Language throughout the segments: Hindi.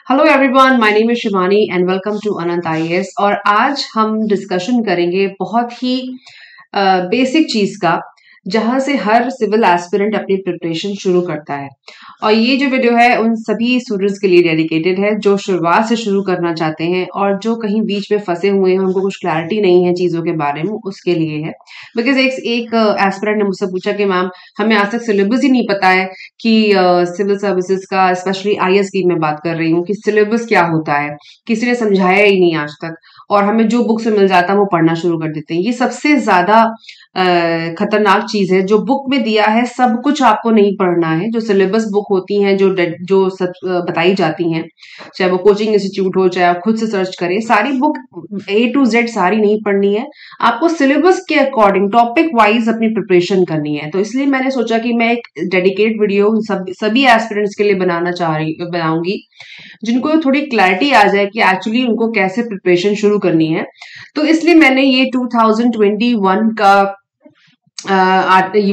Hello everyone, my name is Shivani and welcome to Anant IAS. और आज हम डिस्कशन करेंगे बहुत ही बेसिक चीज का, जहां से हर सिविल एस्पिरेंट अपनी प्रिपरेशन शुरू करता है। और ये जो वीडियो है उन सभी स्टूडेंट्स के लिए डेडिकेटेड है जो शुरुआत से शुरू करना चाहते हैं और जो कहीं बीच में फंसे हुए हैं, उनको कुछ क्लैरिटी नहीं है चीजों के बारे में, उसके लिए है। बिकॉज एक एस्पिरेंट ने मुझसे पूछा कि मैम, हमें आज तक सिलेबस ही नहीं पता है कि सिविल सर्विसेज का, स्पेशली आईएएस की मैं बात कर रही हूँ, कि सिलेबस क्या होता है, किसी ने समझाया ही नहीं आज तक। और हमें जो बुक से मिल जाता है वो पढ़ना शुरू कर देते हैं। ये सबसे ज्यादा खतरनाक चीज है। जो बुक में दिया है सब कुछ आपको नहीं पढ़ना है। जो सिलेबस बुक होती हैं, जो सब बताई जाती हैं, चाहे वो कोचिंग इंस्टीट्यूट हो, चाहे आप खुद से सर्च करें, सारी बुक A to Z सारी नहीं पढ़नी है। आपको सिलेबस के अकॉर्डिंग टॉपिक वाइज अपनी प्रिपरेशन करनी है। तो इसलिए मैंने सोचा कि मैं एक डेडिकेट वीडियो सभी एस्पिरेंट्स के लिए बनाऊंगी, जिनको थोड़ी क्लैरिटी आ जाए कि एक्चुअली उनको कैसे प्रिपरेशन शुरू करनी है। तो इसलिए मैंने ये 2021 का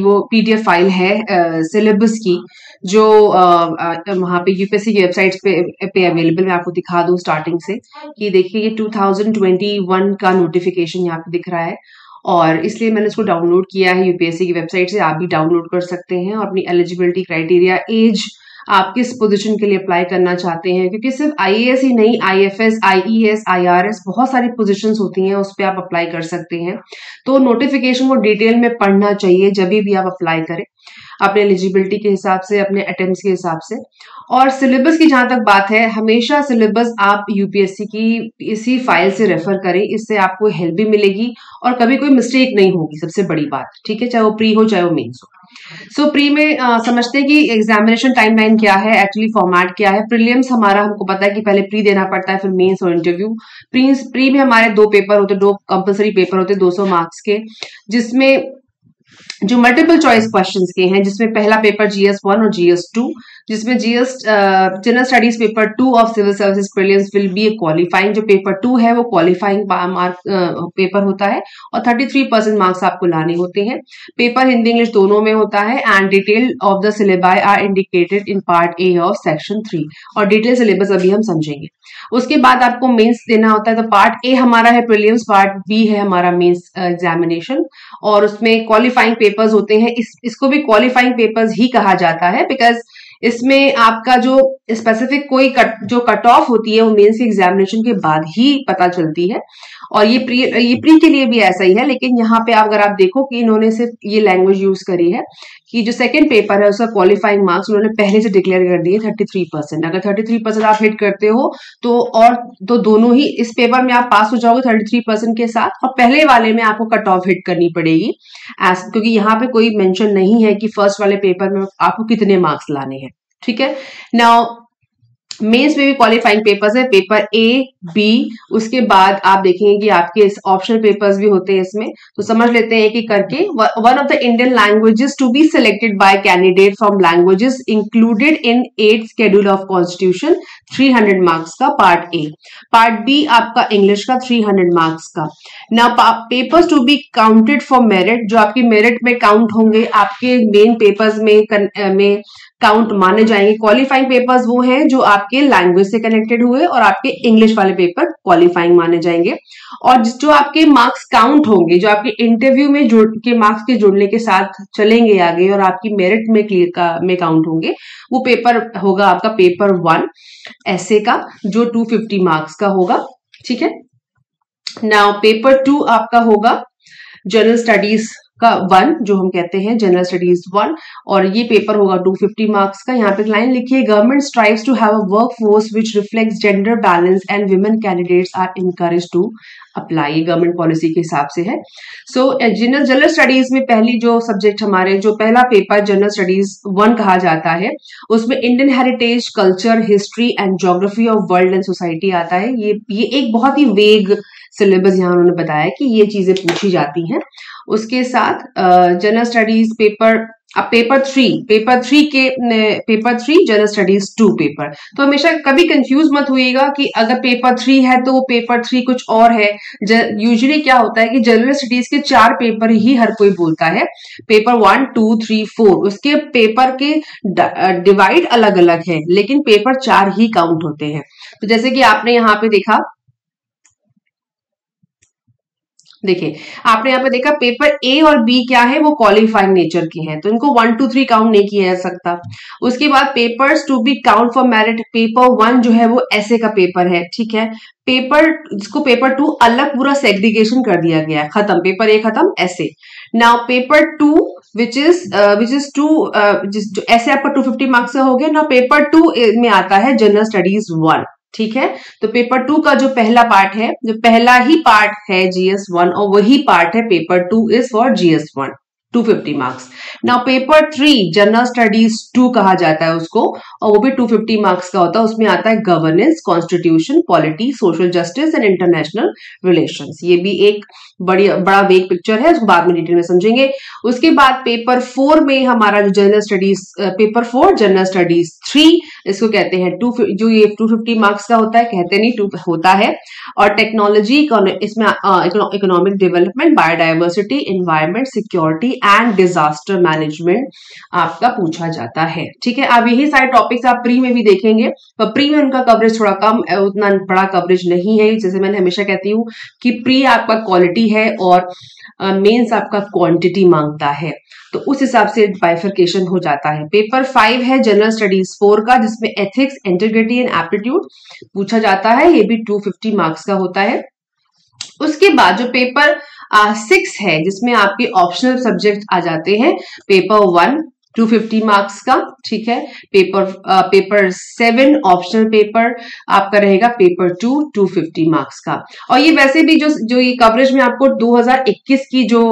वो पीडीएफ फाइल है सिलेबस की, जो वहां पे यूपीएससी की वेबसाइट पे अवेलेबल। मैं आपको दिखा दूं स्टार्टिंग से कि देखिए, ये 2021 का नोटिफिकेशन यहाँ पे दिख रहा है, और इसलिए मैंने इसको डाउनलोड किया है यूपीएससी की वेबसाइट से। आप भी डाउनलोड कर सकते हैं। और अपनी एलिजिबिलिटी क्राइटेरिया, एज, आप किस पोजीशन के लिए अप्लाई करना चाहते हैं, क्योंकि सिर्फ आईएएस ही नहीं, आईएफएस, आईईएस, आईआरएस, बहुत सारी पोजीशंस होती हैं, उस पर आप अप्लाई कर सकते हैं। तो नोटिफिकेशन को डिटेल में पढ़ना चाहिए जब भी आप अप्लाई करें, अपने एलिजिबिलिटी के हिसाब से, अपने अटेम्प्ट्स के हिसाब से। और सिलेबस की जहां तक बात है, हमेशा सिलेबस आप यूपीएससी की इसी फाइल से रेफर करें। इससे आपको हेल्प भी मिलेगी और कभी कोई मिस्टेक नहीं होगी, सबसे बड़ी बात, ठीक है, चाहे वो प्री हो चाहे वो मेंस हो। सो प्री में समझते हैं कि एग्जामिनेशन टाइमलाइन क्या है, एक्चुअली फॉर्मेट क्या है। प्रीलिम्स हमारा, हमको पता है कि पहले प्री देना पड़ता है, फिर मेंस और इंटरव्यू। प्री में हमारे दो पेपर होते, दो कंपलसरी पेपर होते 200 मार्क्स के, जिसमें जो मल्टीपल चॉइस क्वेश्चंस के हैं, जिसमें पहला पेपर GS1 और GS2, जिसमें general studies paper 2 of civil services prelims will be a qualifying. जो पेपर 2 है वो क्वालिफाइंग मार्क पेपर होता है, और 33% मार्क्स आपको लाने होते हैं। पेपर हिंदी इंग्लिश दोनों में होता है, and detail of the syllabi are indicated in part A of section 3। और डिटेल सिलेबस अभी हम समझेंगे। उसके बाद आपको मेंस देना होता है। तो पार्ट ए हमारा है प्रीलिम्स, पार्ट बी है हमारा मेंस एग्जामिनेशन, और उसमें क्वालिफाइंग पेपर्स होते हैं। इसको भी क्वालिफाइंग पेपर्स ही कहा जाता है, बिकॉज इसमें आपका जो स्पेसिफिक कोई जो कट ऑफ होती है वो मेंस एग्जामिनेशन के बाद ही पता चलती है। और ये प्री के लिए भी ऐसा ही है, लेकिन यहाँ पे अगर आप देखो कि इन्होंने सिर्फ ये लैंग्वेज यूज करी है कि जो सेकंड पेपर है उसका क्वालिफाइंग मार्क्स उन्होंने पहले से डिक्लेयर कर दिए 33%। अगर 33% आप हिट करते हो तो दोनों ही, इस पेपर में आप पास हो जाओगे 33% के साथ, और पहले वाले में आपको कट ऑफ हिट करनी पड़ेगी, क्योंकि यहाँ पे कोई मेंशन नहीं है कि फर्स्ट वाले पेपर में आपको कितने मार्क्स लाने हैं। ठीक है। नाउ मेंस में भी क्वालिफाइंग पेपर्स है, पेपर ए, बी, उसके बाद आप देखेंगे कि आपके ऑप्शनल पेपर्स भी होते हैं इसमें। तो समझ लेते हैं कि करके, one of the Indian languages to be selected by candidate from languages included in 8th schedule of constitution, 300 marks का पार्ट ए। पार्ट बी आपका इंग्लिश का 300 मार्क्स का। Now papers to be counted for merit, जो आपकी मेरिट में काउंट होंगे, आपके मेन पेपर्स में काउंट माने जाएंगे। क्वालिफाइंग पेपर्स वो हैं जो आपके लैंग्वेज से कनेक्टेड हुए, और आपके इंग्लिश वाले पेपर क्वालिफाइंग माने जाएंगे। और जो आपके मार्क्स काउंट होंगे, जो आपके इंटरव्यू में के मार्क्स के जुड़ने के साथ चलेंगे आगे और आपकी मेरिट में काउंट होंगे, वो पेपर होगा आपका पेपर 1 ऐसे का, जो 250 मार्क्स का होगा। ठीक है। नाउ पेपर 2 आपका होगा जनरल स्टडीज का 1, जो हम कहते हैं जनरल स्टडीज 1, और ये पेपर होगा 250 मार्क्स का। यहाँ पे लाइन लिखिए, government strives to have a work force which reflects gender balance and women candidates are encouraged to apply. Government policy के हिसाब से है। सो जनरल स्टडीज में पहली जो सब्जेक्ट हमारे, जो पहला पेपर जनरल स्टडीज 1 कहा जाता है, उसमें Indian heritage, culture, history and geography of world and society आता है। ये एक बहुत ही वेग सिलेबस यहाँ उन्होंने बताया कि ये चीजें पूछी जाती हैं। उसके साथ जनरल स्टडीज पेपर अब paper three general studies 2 paper. तो हमेशा कभी कंफ्यूज मत होइएगा कि अगर पेपर 3 है तो पेपर 3 कुछ और है। यूजुअली क्या होता है कि जनरल स्टडीज के 4 पेपर ही हर कोई बोलता है, पेपर 1 2 3 4, उसके पेपर के डिवाइड अलग अलग है, लेकिन पेपर 4 ही काउंट होते हैं। तो जैसे कि आपने यहाँ पे देखा, देखिए आपने यहाँ पे देखा पेपर ए और बी क्या है, वो क्वालिफाइंग नेचर के हैं, तो इनको 1 2 3 काउंट नहीं किया जा सकता। उसके बाद papers to be count for merit, paper 1 जो है वो ऐसे का पेपर है, ठीक है। पेपर जिसको पेपर 2 अलग पूरा सेग्रीगेशन कर दिया गया है, खत्म, पेपर ए खत्म ऐसे। Now paper 2 which is two ऐसे आपका 250 मार्क्स का हो गया ना। पेपर 2 में आता है जनरल स्टडीज 1, ठीक है। तो पेपर 2 का जो पहला पार्ट है, जो पहला ही पार्ट है GS1, और वही पार्ट है paper 2 is for GS1, 250 marks. Now paper 3 general studies 2 कहा जाता है उसको, और वो भी 250 मार्क्स का होता है। उसमें आता है governance, constitution, polity, social justice and international relations. ये भी एक बड़ा वेग पिक्चर है, उसको बाद में डिटेल में समझेंगे। उसके बाद पेपर 4 में हमारा जो general studies, paper 4 general studies 3, इसको कहते हैं जो ये 250 मार्क्स का होता है, कहते नहीं 2 होता है। और टेक्नोलॉजी, इसमें economic development, biodiversity, environment, security and disaster management आपका पूछा जाता है, ठीक है। अब यही सारे टॉपिक्स आप प्री में भी देखेंगे, पर प्री में उनका कवरेज थोड़ा कम, उतना बड़ा कवरेज नहीं है। जैसे मैंने हमेशा कहती हूँ कि प्री आपका क्वालिटी है और मेंस आपका क्वांटिटी मांगता है, तो उस हिसाब से बाइफर्केशन हो जाता है। पेपर 5 है जनरल स्टडीज 4 का, जिसमें एथिक्स, इंटीग्रिटी एंड एप्टीट्यूड पूछा जाता है, ये भी 250 मार्क्स का होता है। उसके बाद जो पेपर 6 है, जिसमें आपके ऑप्शनल सब्जेक्ट आ जाते हैं, पेपर 1 250 मार्क्स का, ठीक है। पेपर 7 ऑप्शनल पेपर आपका रहेगा, पेपर 2 250 मार्क्स का। और ये वैसे भी जो ये कवरेज में आपको 2021 की जो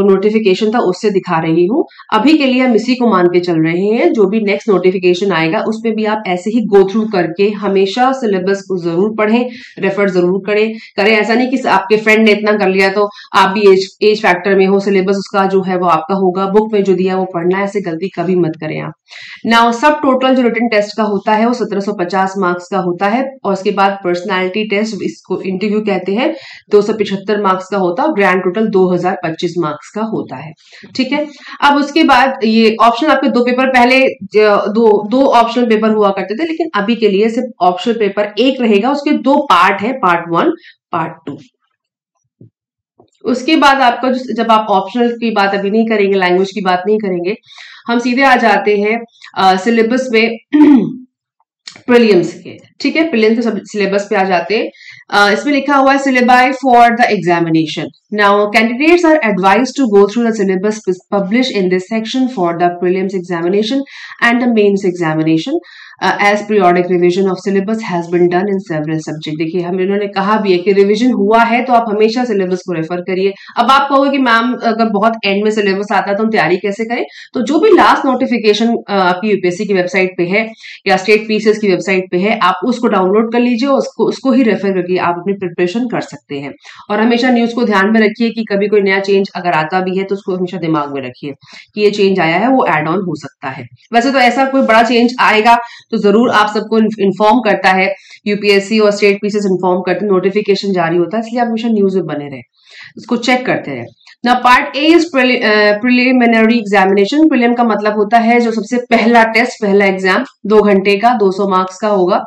नोटिफिकेशन था उससे दिखा रही हूँ। अभी के लिए हम इसी को मान के चल रहे हैं, जो भी नेक्स्ट नोटिफिकेशन आएगा उसमें भी आप ऐसे ही गो थ्रू करके हमेशा सिलेबस को जरूर पढ़ें, रेफर जरूर करें। ऐसा नहीं कि आपके फ्रेंड ने इतना कर लिया तो आप भी एज फैक्टर में हो, सिलेबस उसका जो है वो आपका होगा, बुक में जो दिया वो पढ़ना है, ऐसे गलती कभी मत करें आप। नाउ सब टोटल जो रिटन टेस्ट का होता है वो 1750 मार्क्स का होता है, और उसके बाद पर्सनैलिटी टेस्ट, इसको इंटरव्यू कहते हैं, 275 मार्क्स का होता है, ग्रैंड टोटल 2025 मार्क्स का होता है, ठीक है। अब उसके बाद ये ऑप्शनल आपके 2 पेपर, पहले दो ऑप्शनल पेपर हुआ करते थे, लेकिन अभी के लिए सिर्फ ऑप्शनल पेपर 1 रहेगा, उसके 2 पार्ट है, पार्ट 1 पार्ट 2। उसके बाद आपका जब आप ऑप्शनल की बात अभी नहीं करेंगे, लैंग्वेज की बात नहीं करेंगे, हम सीधे आ जाते हैं सिलेबस में प्रीलिम्स के, ठीक है। प्रीलिम्स के सिलेबस पे आ जाते हैं। इसमें लिखा हुआ है syllabi for the examination. Now candidates are advised to go through the syllabus publish in this section for the prelims examination and the mains examination as periodic revision of syllabus has been done in several subject. देखिए हम इन्होंने कहा भी है कि रिवीजन हुआ है तो आप हमेशा सिलेबस को रेफर करिए। अब आप कहोगे कि मैम अगर बहुत एंड में सिलेबस आता है तो हम तैयारी कैसे करें, तो जो भी लास्ट नोटिफिकेशन आपकी यूपीएससी की वेबसाइट पे है या स्टेट पीसीएस की वेबसाइट पे है, आप उसको डाउनलोड कर लीजिए, उसको ही रेफर करके आप अपनी प्रिपरेशन कर सकते हैं। और हमेशा न्यूज को ध्यान में रखिए कि कभी कोई नया चेंज अगर आता भी है तो उसको हमेशा दिमाग में रखिए कि ये चेंज आया है, वो एड ऑन हो सकता है। वैसे तो ऐसा कोई बड़ा चेंज आएगा तो जरूर आप सबको इन्फॉर्म करता है, यूपीएससी और स्टेट पीसीएस इन्फॉर्म करते हैं, नोटिफिकेशन जारी होता है, इसलिए आप हमेशा न्यूज में बने रहे, उसको चेक करते रहे। ना part A is preliminary examination. Prelim का मतलब होता है जो सबसे पहला टेस्ट, पहला एग्जाम 2 घंटे का 200 मार्क्स का होगा,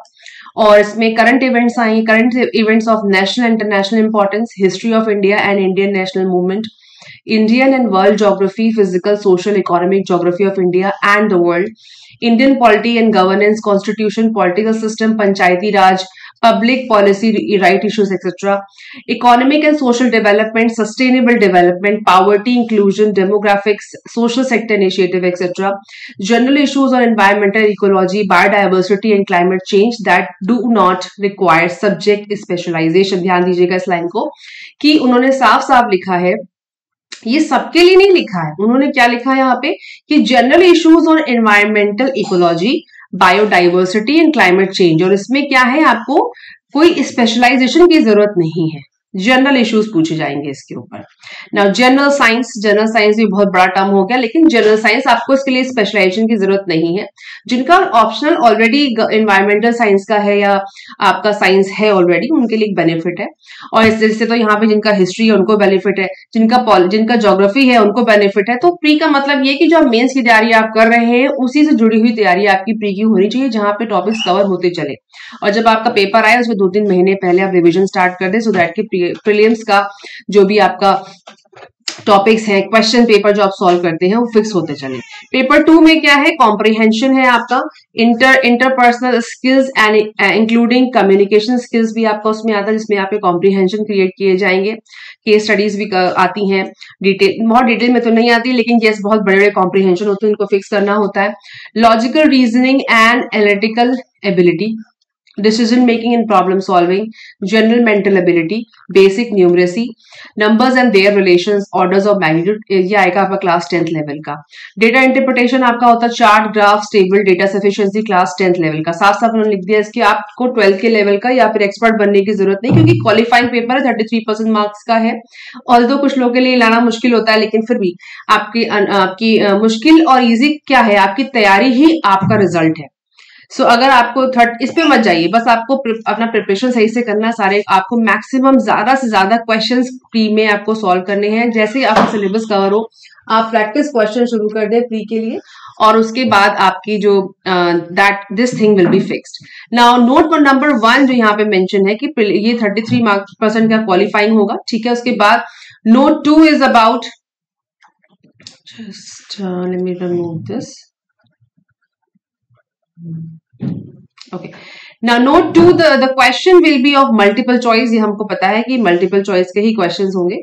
और इसमें करंट इवेंट्स आएंगे, current events of national international importance, history of India and Indian national movement, Indian and world geography, physical, social, economic geography of India and the world, Indian polity and governance, constitution, political system, panchayati raj, public policy, right issues, etc. Economic and social development, sustainable development, poverty, inclusion, demographics, social sector initiative, etc. General issues on environmental ecology, biodiversity and climate change that do not require subject specialization. ध्यान दीजिएगा इस लाइन को कि उन्होंने साफ साफ लिखा है, ये सबके लिए नहीं लिखा है, उन्होंने क्या लिखा है यहाँ पे कि general issues on environmental ecology, biodiversity and climate change, और इसमें क्या है आपको कोई स्पेशलाइजेशन की जरूरत नहीं है। जनरल इश्यूज पूछे जाएंगे इसके ऊपर। नाउ जनरल साइंस भी बहुत बड़ा टर्म हो गया, लेकिन जनरल साइंस आपको इसके लिए स्पेशलाइजेशन की जरूरत नहीं है। जिनका ऑप्शनल ऑलरेडी इन्वायरमेंटल साइंस का है या आपका साइंस है ऑलरेडी, उनके लिए एक बेनिफिट है। और इस तरह से तो यहाँ पे जिनका हिस्ट्री है उनको बेनिफिट है, जिनका ज्योग्राफी है उनको बेनिफिट है। तो प्री का मतलब ये कि जो मेंस की तैयारी आप कर रहे हैं उसी से जुड़ी हुई तैयारी आपकी प्री की होनी चाहिए, जहां पे टॉपिक्स कवर होते चले। और जब आपका पेपर आए उसमें 2-3 महीने पहले आप रिविजन स्टार्ट कर दें, सो दैट कि प्रीलिम्स का जो भी आपका टॉपिक्स हैं, क्वेश्चन पेपर जो आप सॉल्व करते हैं वो फिक्स होते चले। पेपर 2 में क्या है, कॉम्प्रिहेंशन है आपका, interpersonal skills and including communication skills भी आपका उसमें आता है, जिसमें आपके कॉम्प्रिहेंशन क्रिएट किए जाएंगे। केस स्टडीज भी आती हैं, बहुत डिटेल में तो नहीं आती, लेकिन यस बहुत बड़े बड़े कॉम्प्रिहेंशन होते हैं, उनको फिक्स करना होता है। Logical reasoning and analytical ability, decision making and problem solving, general mental ability, basic numeracy, numbers and their relations, orders of magnitude, ये आएगा आपका क्लास 10th लेवल का। डेटा इंटरप्रिटेशन आपका होता है chart, graph, table, data sufficiency class 10th level का। साथ साथ उन्होंने लिख दिया इसके आपको 12th के लेवल का या फिर एक्सपर्ट बनने की जरूरत नहीं, क्योंकि क्वालिफाइंग पेपर है, 33% मार्क्स का है। ऑल्दो कुछ लोगों के लिए लाना मुश्किल होता है, लेकिन फिर भी आपकी मुश्किल और इजी क्या है, आपकी तैयारी ही आपका रिजल्ट है। सो अगर आपको इस पे मत जाइए, बस आपको अपना प्रिपरेशन सही से करना, सारे आपको मैक्सिमम ज्यादा से ज्यादा क्वेश्चंस प्री में आपको सॉल्व करने हैं। जैसे ही आपका सिलेबस कवर हो आप प्रैक्टिस क्वेश्चन शुरू कर दें प्री के लिए, और उसके बाद आपकी जो this thing will be fixed. Now note number 1 जो यहाँ पे मेंशन है कि ये 33% का क्वालिफाइंग होगा, ठीक है। उसके बाद note 2 is about, just let me remove this, okay now note 2 the question will be of multiple choice। ये हमको पता है कि मल्टीपल चॉइस के ही क्वेश्चंस होंगे,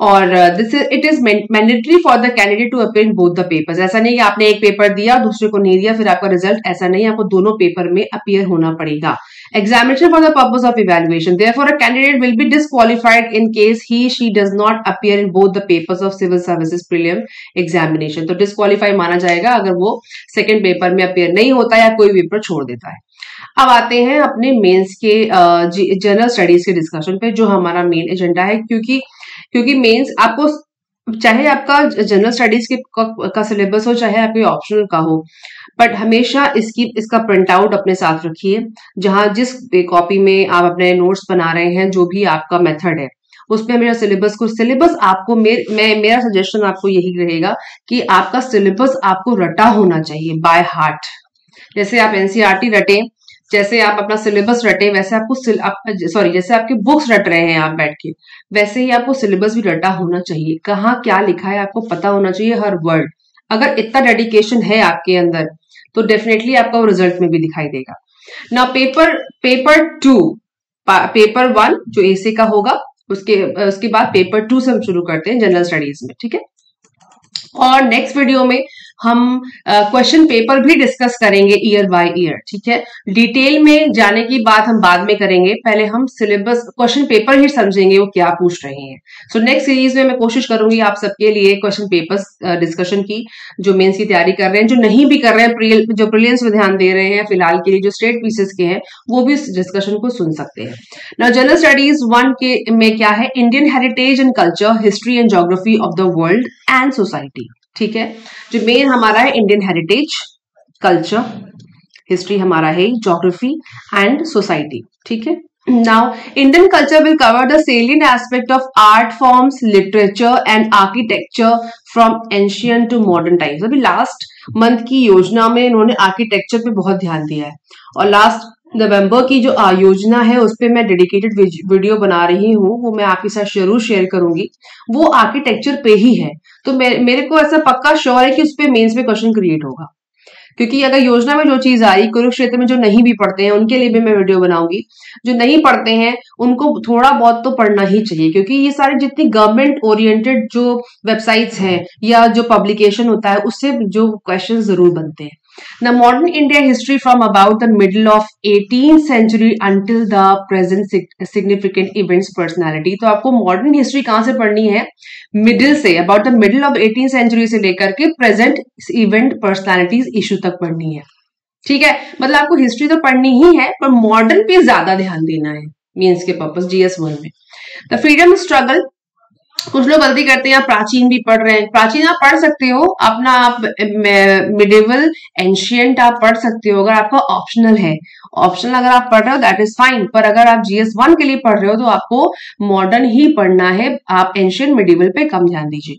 और it is mandatory for the candidate to appear in both the papers. ऐसा नहीं कि आपने एक पेपर दिया दूसरे को नहीं दिया फिर आपका रिजल्ट, ऐसा नहीं, आपको दोनों पेपर में अपीयर होना पड़ेगा। Examination for the purpose of evaluation. Therefore, a candidate will be disqualified in case he/she does not appear in both the papers of civil services prelim examination. तो disqualify माना जाएगा अगर वो सेकंड पेपर में अपीयर नहीं होता या कोई पेपर छोड़ देता है। अब आते हैं अपने मेंस के जनरल स्टडीज के डिस्कशन पे, जो हमारा मेन एजेंडा है, क्योंकि मेंस आपको चाहे आपका जनरल स्टडीज का सिलेबस हो चाहे आपके ऑप्शनल का हो, बट हमेशा इसका प्रिंट आउट अपने साथ रखिए। जहां जिस कॉपी में आप अपने नोट्स बना रहे हैं, जो भी आपका मेथड है, उसमें मेरा सिलेबस आपको मेरा सजेशन आपको यही रहेगा कि आपका सिलेबस आपको रटा होना चाहिए बाय हार्ट। जैसे आप एनसीईआरटी रटे, जैसे आप अपना सिलेबस रटे, वैसे आपको जैसे आपके बुक्स रट रहे हैं आप बैठ के, वैसे ही आपको सिलेबस भी रटा होना चाहिए। कहाँ क्या लिखा है आपको पता होना चाहिए, हर वर्ड। अगर इतना डेडिकेशन है आपके अंदर तो डेफिनेटली आपका वो रिजल्ट में भी दिखाई देगा ना। पेपर 2, पेपर 1 जो एसे का होगा, उसके बाद पेपर 2 से हम शुरू करते हैं जनरल स्टडीज में, ठीक है। और नेक्स्ट वीडियो में हम क्वेश्चन पेपर भी डिस्कस करेंगे ईयर बाय ईयर, ठीक है। डिटेल में जाने की बात हम बाद में करेंगे, पहले हम सिलेबस क्वेश्चन पेपर ही समझेंगे वो क्या पूछ रहे हैं। सो नेक्स्ट सीरीज में मैं कोशिश करूंगी आप सबके लिए क्वेश्चन पेपर्स डिस्कशन की, जो मेंस की तैयारी कर रहे हैं, जो नहीं भी कर रहे हैं, जो प्रीलिम्स में ध्यान दे रहे हैं फिलहाल के लिए, जो स्टेट पीसेस के हैं, वो भी इस डिस्कशन को सुन सकते हैं। नाउ जनरल स्टडीज 1 के में क्या है, Indian heritage and culture, history and geography of the world and society, ठीक है। जो मेन हमारा है इंडियन हेरिटेज, कल्चर, हिस्ट्री हमारा है ज्योग्राफी एंड सोसाइटी, ठीक है। Now Indian culture will cover the salient aspect of art forms, literature and architecture from ancient to modern times. अभी लास्ट मंथ की योजना में इन्होंने आर्किटेक्चर पे बहुत ध्यान दिया है, और लास्ट नवंबर की जो योजना है उस पर मैं डेडिकेटेड वीडियो बना रही हूँ, वो मैं आपके साथ जरूर शेयर करूंगी। वो आर्किटेक्चर पे ही है, तो मेरे को ऐसा पक्का श्योर है कि उस पर मेंस में क्वेश्चन क्रिएट होगा, क्योंकि अगर योजना में जो चीज आई, कुरुक्षेत्र में जो नहीं भी पढ़ते हैं उनके लिए भी मैं वीडियो बनाऊंगी। जो नहीं पढ़ते हैं उनको थोड़ा बहुत तो पढ़ना ही चाहिए, क्योंकि ये सारे जितनी गवर्नमेंट ओरिएंटेड जो वेबसाइट्स हैं या जो पब्लिकेशन होता है, उससे जो क्वेश्चन जरूर बनते हैं। Now, modern India history from about the middle of 18th century until the present significant events personality। तो आपको मॉडर्न हिस्ट्री कहां से पढ़नी है, मिडिल से, about the middle of 18th century से लेकर के प्रेजेंट इवेंट पर्सनालिटीज इशू तक पढ़नी है, ठीक है। मतलब आपको हिस्ट्री तो पढ़नी ही है, पर मॉडर्न पे ज्यादा ध्यान देना है। मीन्स के पर्पस GS1 में। द फ्रीडम स्ट्रगल, कुछ लोग गलती करते हैं, आप प्राचीन भी पढ़ रहे हैं, प्राचीन आप पढ़ सकते हो अपना, आप मिडिवल एंशियंट आप पढ़ सकते हो अगर आपका ऑप्शनल है, ऑप्शनल अगर आप पढ़ रहे हो दैट इज फाइन, पर अगर आप GS1 के लिए पढ़ रहे हो तो आपको मॉडर्न ही पढ़ना है, आप एंशियंट मिडिवल पे कम ध्यान दीजिए।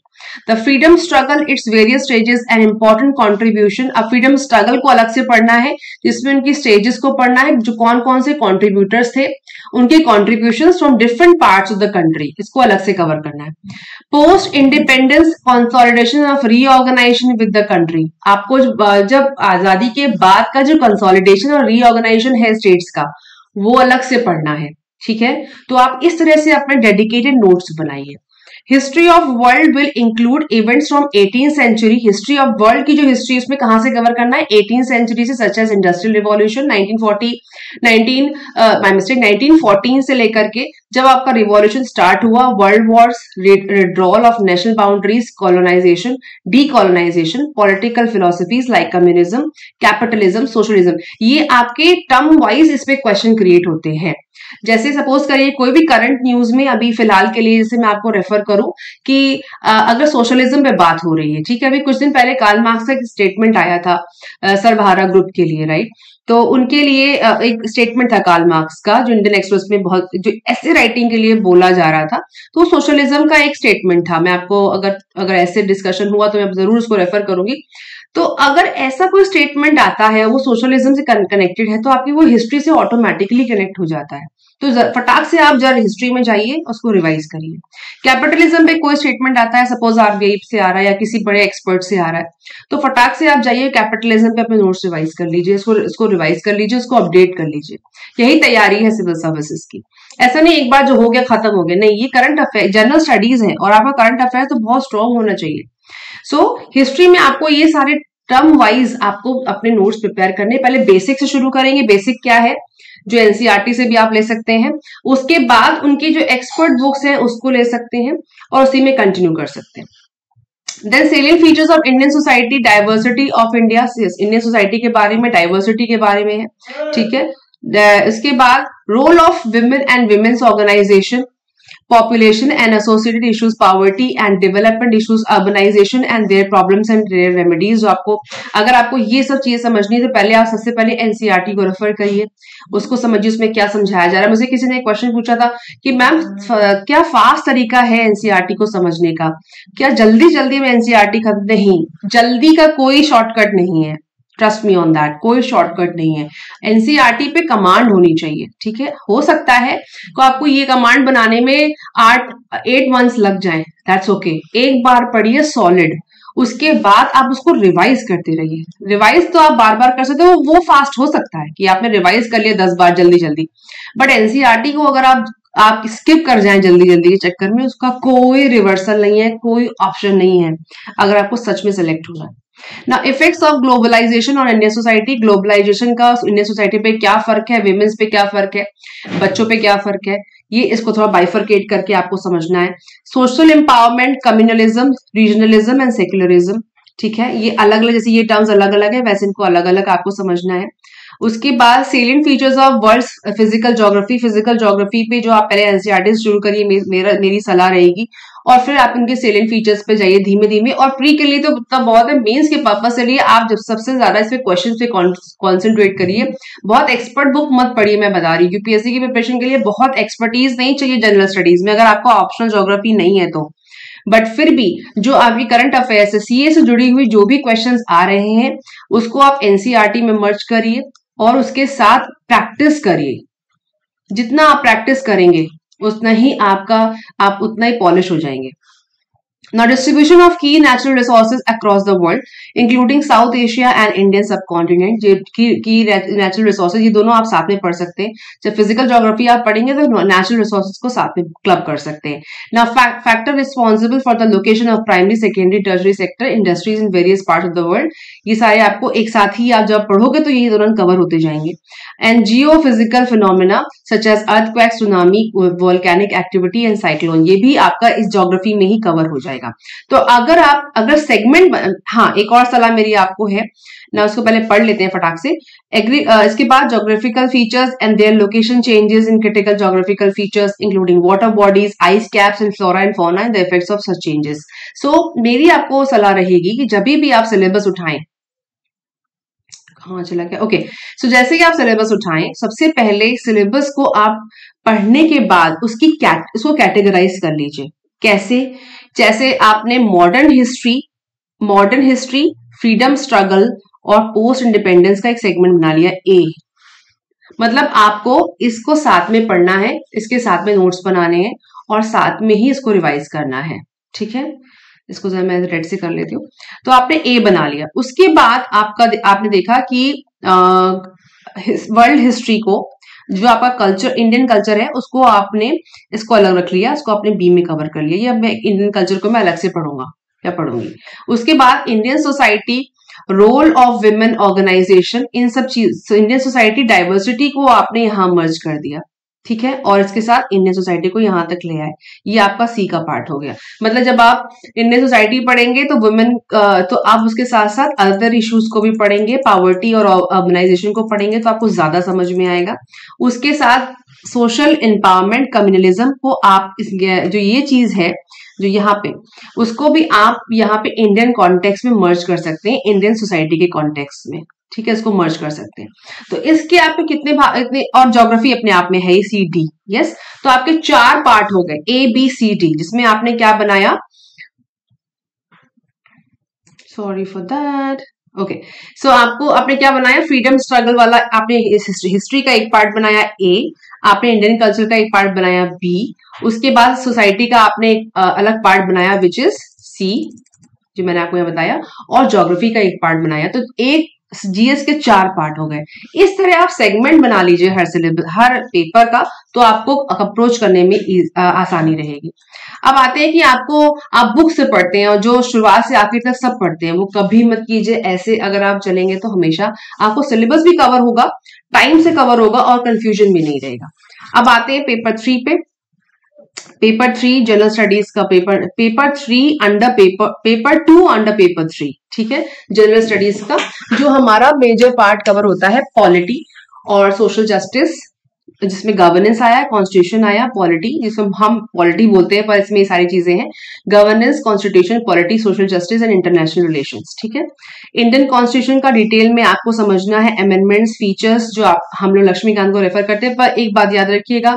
The freedom struggle, its various stages and important contribution, अब फ्रीडम स्ट्रगल को अलग से पढ़ना है जिसमें उनकी स्टेजेस को पढ़ना है, जो कौन कौन से कॉन्ट्रीब्यूटर्स थे, उनके contributions from different parts of the country, इसको अलग से कवर करना है। Post independence consolidation of reorganization with the country, आपको जब आजादी के बाद का जो कंसोलिडेशन और रीऑर्गेनाइजेशन है स्टेट्स का, वो अलग से पढ़ना है, ठीक है। तो आप इस तरह से अपने डेडिकेटेड नोट्स बनाइए। History of world will include events from 18th century, history of world की जो हिस्ट्री उसमें कहां से कवर करना है, 18th सेंचुरी से, सच एज इंडस्ट्रियल रिवॉल्यूशन 1914 से लेकर के जब आपका रिवॉल्यूशन स्टार्ट हुआ, world wars, withdrawal of national boundaries, colonisation, decolonisation, political philosophies like communism, capitalism, socialism, ये आपके टर्म वाइज इसमें क्वेश्चन क्रिएट होते हैं। जैसे सपोज करिए कोई भी करंट न्यूज में अभी फिलहाल के लिए जैसे मैं आपको रेफर करूं कि अगर सोशलिज्म पे बात हो रही है, ठीक है, अभी कुछ दिन पहले कार्ल मार्क्स का एक स्टेटमेंट आया था सरभारा ग्रुप के लिए, राइट, तो उनके लिए एक स्टेटमेंट था कार्ल मार्क्स का जो इंडियन एक्सप्रेस में बहुत जो ऐसे राइटिंग के लिए बोला जा रहा था, तो सोशलिज्म का एक स्टेटमेंट था। मैं आपको अगर ऐसे डिस्कशन हुआ तो मैं जरूर उसको रेफर करूंगी। तो अगर ऐसा कोई स्टेटमेंट आता है वो सोशलिज्म से कनेक्टेड है तो आपकी वो हिस्ट्री से ऑटोमेटिकली कनेक्ट हो जाता है, तो फटाक से आप जरा हिस्ट्री में जाइए, उसको रिवाइज करिए। कैपिटलिज्म पे कोई स्टेटमेंट आता है, सपोज आरबीआई से आ रहा है या किसी बड़े एक्सपर्ट से आ रहा है, तो फटाक से आप जाइए कैपिटलिज्म पे अपने नोट्स रिवाइज कर लीजिए, इसको रिवाइज कर लीजिए, उसको अपडेट कर लीजिए। यही तैयारी है सिविल सर्विसेज की। ऐसा नहीं एक बार जो हो गया खत्म हो गया, नहीं, ये करंट अफेयर जनरल स्टडीज है और आपका करंट अफेयर तो बहुत स्ट्रॉन्ग होना चाहिए। सो हिस्ट्री में आपको ये सारे टर्म वाइज आपको अपने नोट्स प्रिपेयर करने, पहले बेसिक से शुरू करेंगे, बेसिक क्या है जो एनसीईआरटी से भी आप ले सकते हैं, उसके बाद उनकी जो एक्सपर्ट बुक्स हैं उसको ले सकते हैं और उसी में कंटिन्यू कर सकते हैं। Then salient features of Indian society, diversity of India, Indian society के बारे में, डाइवर्सिटी के बारे में है, ठीक है। इसके बाद role of women and women's organization, population and associated issues, poverty and development issues, urbanization and their problems and their remedies। जो आपको अगर आपको ये सब चीजें समझनी है तो पहले आप सबसे पहले एनसीईआरटी को रेफर करिए, उसको समझिए उसमें क्या समझाया जा रहा है। मुझे किसी ने एक क्वेश्चन पूछा था कि मैम क्या फास्ट तरीका है एनसीईआरटी को समझने का, क्या जल्दी जल्दी में एनसीईआरटी खत्म? नहीं, जल्दी का कोई शॉर्टकट नहीं है, ट्रस्ट मी ऑन दैट, कोई शॉर्टकट नहीं है। एनसीईआरटी पे कमांड होनी चाहिए, ठीक है। हो सकता है तो आपको ये कमांड बनाने में 8 मंथ्स लग जाएं, दैट्स ओके। एक बार पढ़िए सॉलिड, उसके बाद आप उसको रिवाइज करते रहिए। रिवाइज तो आप बार बार कर सकते हो, वो फास्ट हो सकता है कि आपने रिवाइज कर लिया 10 बार जल्दी जल्दी, बट एनसीईआरटी को अगर आप स्किप कर जाएं जल्दी जल्दी के चक्कर में, उसका कोई रिवर्सल नहीं है, कोई ऑप्शन नहीं है अगर आपको सच में सेलेक्ट होना है। ना इफेक्ट्स ऑफ ग्लोबलाइजेशन और इंडियन सोसाइटी, ग्लोबलाइजेशन का इंडियन सोसाइटी पे क्या फर्क है, विमेन्स पे क्या फर्क है, बच्चों पे क्या फर्क है, ये इसको थोड़ा बाइफरकेट करके आपको समझना है। Social empowerment, communalism, regionalism and secularism, ठीक है, ये अलग अलग, जैसे ये टर्म्स अलग अलग है वैसे इनको अलग अलग आपको समझना है। उसके बाद salient features of world physical geography, physical geography पे जो आप पहले एनसीईआरटी से शुरू करिए, मेरी सलाह रहेगी, और फिर आप इनके सेलिएंट फीचर्स पे जाइए धीमे धीमे। और प्री के लिए तो इतना बहुत है, मेंस के पर्पस के लिए आप जब सबसे ज्यादा इस पे क्वेश्चन पे कॉन्सेंट्रेट करिए। बहुत एक्सपर्ट बुक मत पढ़िए, मैं बता रही हूँ, क्योंकि यूपीएससी की प्रिपरेशन के लिए बहुत एक्सपर्टीज नहीं चाहिए जनरल स्टडीज में, अगर आपका ऑप्शनल ज्योग्राफी नहीं है तो। बट फिर भी जो आपकी करंट अफेयर से, सीए से जुड़ी हुई जो भी क्वेश्चंस आ रहे हैं उसको आप एनसीईआरटी में मर्ज करिए और उसके साथ प्रैक्टिस करिए। जितना आप प्रैक्टिस करेंगे उतना ही आप उतना ही पॉलिश हो जाएंगे। Now, distribution of key natural resources across the world, including South Asia and Indian subcontinent, की natural resources ये दोनों आप साथ में पढ़ सकते हैं। जब फिजिकल ज्योग्राफी आप पढ़ेंगे तो नेचुरल रिसोर्सेज को साथ में क्लब कर सकते हैं। Now, factor responsible for the location of primary, secondary, tertiary sector industries in various parts of the world, ये सारे आपको एक साथ ही आप जब पढ़ोगे तो ये दोनों कवर होते जाएंगे। And geophysical phenomena such as earthquake, tsunami, volcanic activity and cyclone, ये भी आपका इस ज्योग्राफी में ही कवर हो जाएगा। जाएगा। तो अगर सेगमेंट, हाँ एक और सलाह मेरी आपको है ना, उसको पहले पढ़ लेते हैं फटाक से। इसके बाद geographical features and their location changes in critical geographical features including water bodies, ice caps and flora and fauna and the effects of such changes. So मेरी आपको सलाह रहेगी कि जब भी आप सिलेबस उठाएं, हाँ चला गया, ओके। सो जैसे कि आप सिलेबस उठाएं, सबसे पहले सिलेबस को आप पढ़ने के बाद उसको कैटेगराइज कर लीजिए। कैसे? जैसे आपने मॉडर्न हिस्ट्री, फ्रीडम स्ट्रगल और पोस्ट इंडिपेंडेंस का एक सेगमेंट बना लिया ए। मतलब आपको इसको साथ में पढ़ना है, इसके साथ में नोट्स बनाने हैं और साथ में ही इसको रिवाइज करना है, ठीक है। इसको जरा मैं रेड से कर लेती हूँ। तो आपने ए बना लिया। उसके बाद आपने देखा कि वर्ल्ड हिस्ट्री को, जो आपका कल्चर इंडियन कल्चर है, उसको आपने इसको अलग रख लिया, इसको आपने बी में कवर कर लिया। ये मैं इंडियन कल्चर को मैं अलग से पढ़ूंगा या पढ़ूंगी। उसके बाद Indian society, role of women organisation, इन सब चीज, इंडियन सोसाइटी डाइवर्सिटी को आपने यहां मर्ज कर दिया, ठीक है। और इसके साथ इंडियन सोसाइटी को यहां तक ले आए। ये आपका सी का पार्ट हो गया। मतलब जब आप इंडियन सोसाइटी पढ़ेंगे तो वुमेन, तो आप उसके साथ साथ अदर इश्यूज को भी पढ़ेंगे, पॉवर्टी और ऑर्गेनाइजेशन को पढ़ेंगे तो आपको ज्यादा समझ में आएगा। उसके साथ सोशल एम्पावरमेंट, कम्युनलिज्म को आप जो ये चीज है जो यहाँ पे, उसको भी आप यहाँ पे इंडियन कॉन्टेक्स्ट में मर्ज कर सकते हैं, इंडियन सोसाइटी के कॉन्टेक्स्ट में, ठीक है। इसको मर्ज कर सकते हैं। तो इसके आप इतने और ज्योग्राफी अपने आप में है ही सी डी, यस। तो आपके 4 पार्ट हो गए ए बी सी डी, जिसमें आपने क्या बनाया, सॉरी फॉर दैट, ओके। सो आपने क्या बनाया, फ्रीडम स्ट्रगल वाला आपने हिस्ट्री का एक पार्ट बनाया ए, आपने इंडियन कल्चर का एक पार्ट बनाया बी, उसके बाद सोसाइटी का आपने एक अलग पार्ट बनाया विच इज सी, जो मैंने आपको यहाँ बताया, और ज्योग्राफी का एक पार्ट बनाया। तो एक जीएस के 4 पार्ट हो गए। इस तरह आप सेगमेंट बना लीजिए हर पेपर का, तो आपको अप्रोच करने में आसानी रहेगी। अब आते हैं कि आप बुक से पढ़ते हैं और जो शुरुआत से आखिर तक सब पढ़ते हैं, वो कभी मत कीजिए ऐसे। अगर आप चलेंगे तो हमेशा आपको सिलेबस भी कवर होगा, टाइम से कवर होगा और कंफ्यूजन भी नहीं रहेगा। अब आते हैं पेपर 3 पे। पेपर 3 जनरल स्टडीज का paper 3 under paper 2 under paper 3, ठीक है। जनरल स्टडीज का जो हमारा मेजर पार्ट कवर होता है पॉलिटी और सोशल जस्टिस, जिसमें गवर्नेंस आया, कॉन्स्टिट्यूशन आया, पॉलिटी, जिसमें हम पॉलिटी बोलते हैं पर इसमें ये सारी चीजें हैं, governance, constitution, polity, social justice and international relations, ठीक है। इंडियन कॉन्स्टिट्यूशन का डिटेल में आपको समझना है, अमेंडमेंट्स, फीचर्स, जो हम लोग लक्ष्मीकांत को रेफर करते हैं। पर एक बात याद रखिएगा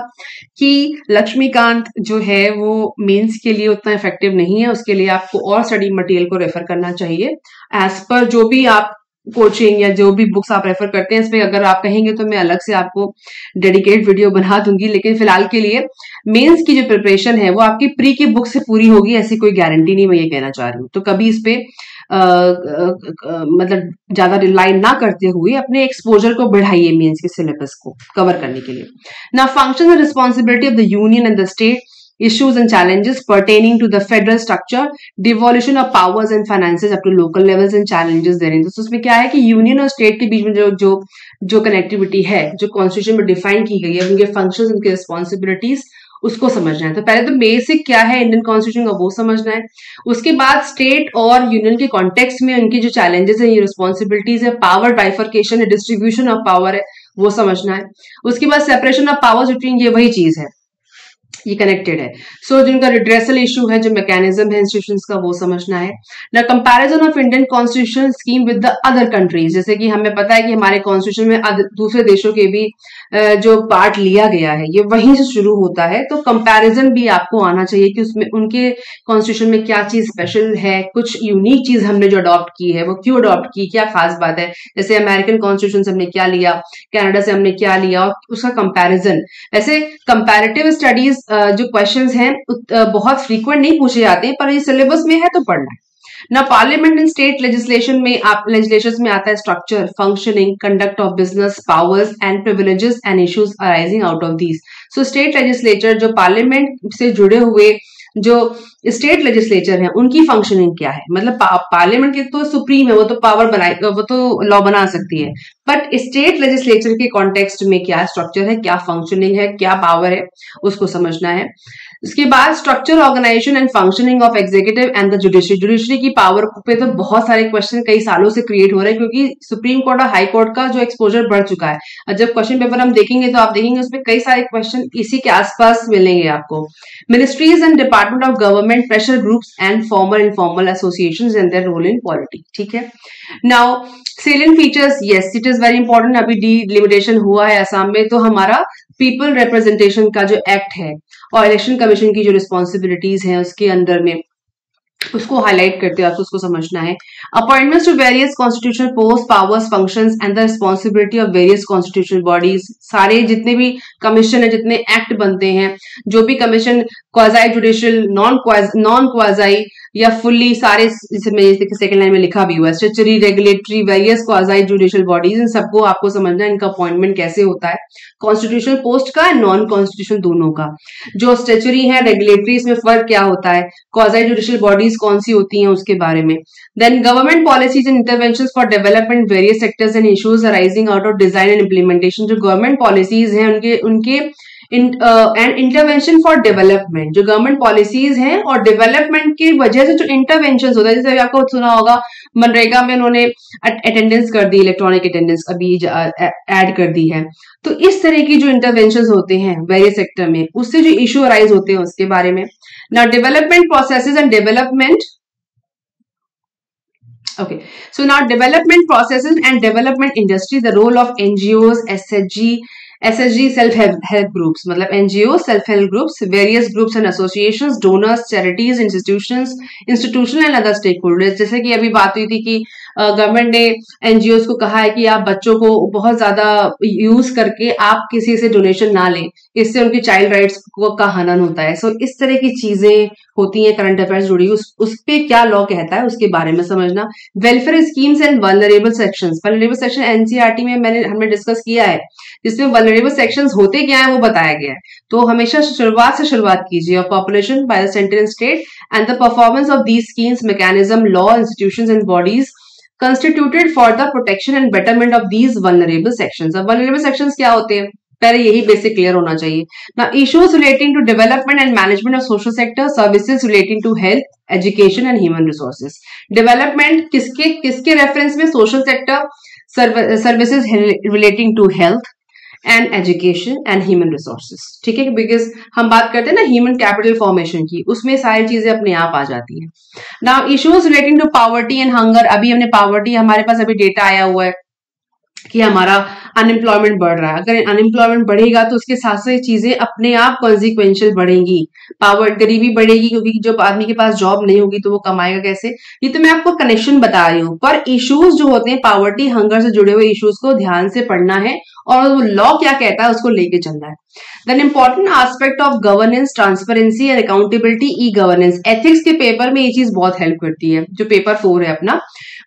कि लक्ष्मीकांत जो है वो मेंस के लिए उतना इफेक्टिव नहीं है, उसके लिए आपको और स्टडी मटेरियल को रेफर करना चाहिए एज पर जो भी आप कोचिंग या जो भी बुक्स आप रेफर करते हैं। इस पे अगर आप कहेंगे तो मैं अलग से आपको डेडिकेट वीडियो बना दूंगी, लेकिन फिलहाल के लिए मेंस की जो प्रिपरेशन है वो आपकी प्री की बुक से पूरी होगी, ऐसी कोई गारंटी नहीं, मैं ये कहना चाह रही हूँ। तो कभी इस पे मतलब ज्यादा रिलाई ना करते हुए अपने एक्सपोजर को बढ़ाइए मेंस के सिलेबस को कवर करने के लिए। ना function and responsibility of the union and the state, issues and challenges pertaining to the federal structure, devolution of powers and finances up to local levels and challenges therein। तो उसमें क्या है कि यूनियन और स्टेट के बीच में जो कनेक्टिविटी है, जो कॉन्स्टिट्यूशन में डिफाइन की गई है, उनके फंक्शंस, उनके रिस्पॉन्सिबिलिटीज, उसको समझना है। तो पहले तो बेसिक क्या है इंडियन कॉन्स्टिट्यूशन का वो समझना है। उसके बाद स्टेट और यूनियन के कॉन्टेक्स्ट में उनकी जो चैलेंजेस है, ये रिस्पॉन्सिबिलिटीज है, पावर बाइफर्केशन है, डिस्ट्रीब्यूशन ऑफ पावर है, वो समझना है। उसके बाद सेपरेशन ऑफ पावर्स बिटवीन, ये वही चीज है, ये कनेक्टेड है। सो जिनका रिड्रेसल इशू है, जो मैकेनिज्म है इंस्टीट्यूशंस का, वो समझना है। ना comparison of Indian constitution scheme with the other countries, जैसे कि हमें पता है कि हमारे कॉन्स्टिट्यूशन में दूसरे देशों के भी जो पार्ट लिया गया है, ये वहीं से शुरू होता है। तो कंपैरिजन भी आपको आना चाहिए कि उसमें उनके कॉन्स्टिट्यूशन में क्या चीज स्पेशल है, कुछ यूनिक चीज हमने जो अडॉप्ट की है वो क्यों अडॉप्ट की, क्या खास बात है। जैसे अमेरिकन कॉन्स्टिट्यूशन से हमने क्या लिया, कनाडा से हमने क्या लिया, और उसका कंपैरिजन। वैसे कंपैरेटिव स्टडीज जो क्वेश्चंस हैं बहुत फ्रीक्वेंट नहीं पूछे जाते हैं, पर ये सिलेबस में है तो पढ़ना है ना। पार्लियामेंट एंड स्टेट लेजिस्लेशन में लेजिस्लेशन में आता है structure, functioning, conduct of business, powers and privileges and issues arising out of these. So state legislature, जो पार्लियामेंट से जुड़े हुए जो स्टेट लेजिस्लेचर है, उनकी फंक्शनिंग क्या है। मतलब पार्लियामेंट की तो सुप्रीम है, वो तो पावर बनाएगा, वो तो लॉ बना सकती है, बट स्टेट लेजिस्लेचर के कॉन्टेक्स्ट में क्या स्ट्रक्चर है, क्या फंक्शनिंग है, क्या पावर है, उसको समझना है। उसके बाद structure, organization and functioning of executive and the judiciary. Judiciary की पावर पे तो बहुत सारे क्वेश्चन कई सालों से क्रिएट हो रहे हैं, क्योंकि सुप्रीम कोर्ट और हाई कोर्ट का जो एक्सपोजर बढ़ चुका है। और जब क्वेश्चन पेपर हम देखेंगे तो आप देखेंगे उसमें कई सारे क्वेश्चन इसी के आसपास मिलेंगे आपको। Ministries and department of government, pressure groups and formal informal associations and their role in polity. ठीक है, now salient features, yes it is very important. अभी डिलिमिटेशन हुआ है असम में, तो हमारा पीपल रिप्रेजेंटेशन का जो एक्ट है और इलेक्शन कमीशन की जो रिस्पॉन्सिबिलिटीज हैं उसके अंदर में उसको हाईलाइट करते हुए आपको उसको समझना है। Appointments to various constitutional post, powers, functions and the responsibility of various constitutional bodies. सारे जितने भी कमीशन है, जितने एक्ट बनते हैं, जो भी commission quasi judicial, non quasi या फुल्ली, सारे सेकंड लाइन में लिखा भी हुआ है, statutory, regulatory, various quasi judicial bodies, इन सबको आपको समझना है इनका अपॉइंटमेंट कैसे होता है, कॉन्स्टिट्यूशनल पोस्ट का, नॉन कॉन्स्टिट्यूशनल दोनों का। जो स्टैट्यूटरी है, रेगुलेटरी, इसमें फर्क क्या होता है, क्वाजाई जुडिशियल बॉडीज कौन सी होती हैं उसके बारे में। Then government policies and interventions for development various sectors and issues arising out of design and implementation. जो गवर्नमेंट पॉलिसीज हैं उनके एंड इंटरवेंशन फॉर डेवलपमेंट, जो गवर्नमेंट पॉलिसीज हैं और डेवलपमेंट की वजह से जो इंटरवेंशन होता है, जैसे आपको सुना होगा मनरेगा में उन्होंने अटेंडेंस कर दी, इलेक्ट्रॉनिक अटेंडेंस अभी ऐड कर दी है। तो इस तरह की जो इंटरवेंशन होते हैं वेरियस सेक्टर में, उससे जो इश्यू अराइज होते हैं उसके बारे में। Now development processes and development, okay, so now development processes and development industry, the role of NGOs, SHG self help groups, मतलब NGO self help groups, various groups and associations, donors, charities, institutional and other stakeholders। जैसे कि अभी बात हुई थी कि गवर्नमेंट ने एनजीओ को कहा है कि आप बच्चों को बहुत ज्यादा यूज करके आप किसी से डोनेशन ना लें, इससे उनकी चाइल्ड राइट्स का हनन होता है। सो इस तरह की चीजें होती हैं करंट अफेयर्स जुड़ी, उस पे क्या लॉ कहता है उसके बारे में समझना। Welfare schemes and vulnerable sections, vulnerable section NCERT में हमने डिस्कस किया है, जिसमें वल्नरेबल सेक्शंस होते क्या है वो बताया गया है। तो हमेशा शुरुआत कीजिए of population by the centre and state and the performance of these schemes, mechanism, law, institutions and bodies constituted for the protection and betterment of these vulnerable sections। अब vulnerable sections क्या होते हैं, पहले यही बेसिक क्लियर होना चाहिए ना। issues relating to development and management of social sector, services relating to health, education and human resources। development किसके रेफरेंस में, social sector, services relating to health and education and human resources. ठीक है, बिकॉज हम बात करते हैं ना ह्यूमन कैपिटल फॉर्मेशन की, उसमें सारी चीजें अपने आप आ जाती हैं। Now issues relating to poverty and hunger, अभी हमने पॉवर्टी, हमारे पास अभी डेटा आया हुआ है कि हमारा अनएम्प्लॉयमेंट बढ़ रहा है। अगर अनएम्प्लॉयमेंट बढ़ेगा तो उसके साथ साथ चीजें अपने आप कॉन्सिक्वेंशियल बढ़ेंगी, गरीबी बढ़ेगी, क्योंकि जब आदमी के पास जॉब नहीं होगी तो वो कमाएगा कैसे। ये तो मैं आपको कनेक्शन बता रही हूँ, पर इश्यूज जो होते हैं पॉवर्टी हंगर से जुड़े हुए इश्यूज को ध्यान से पढ़ना है और वो लॉ क्या कहता है उसको लेके चलना है। Then important aspect of governance, transparency and accountability, e governance. Ethics के पेपर में ये चीज बहुत हेल्प करती है, जो पेपर 4 है अपना।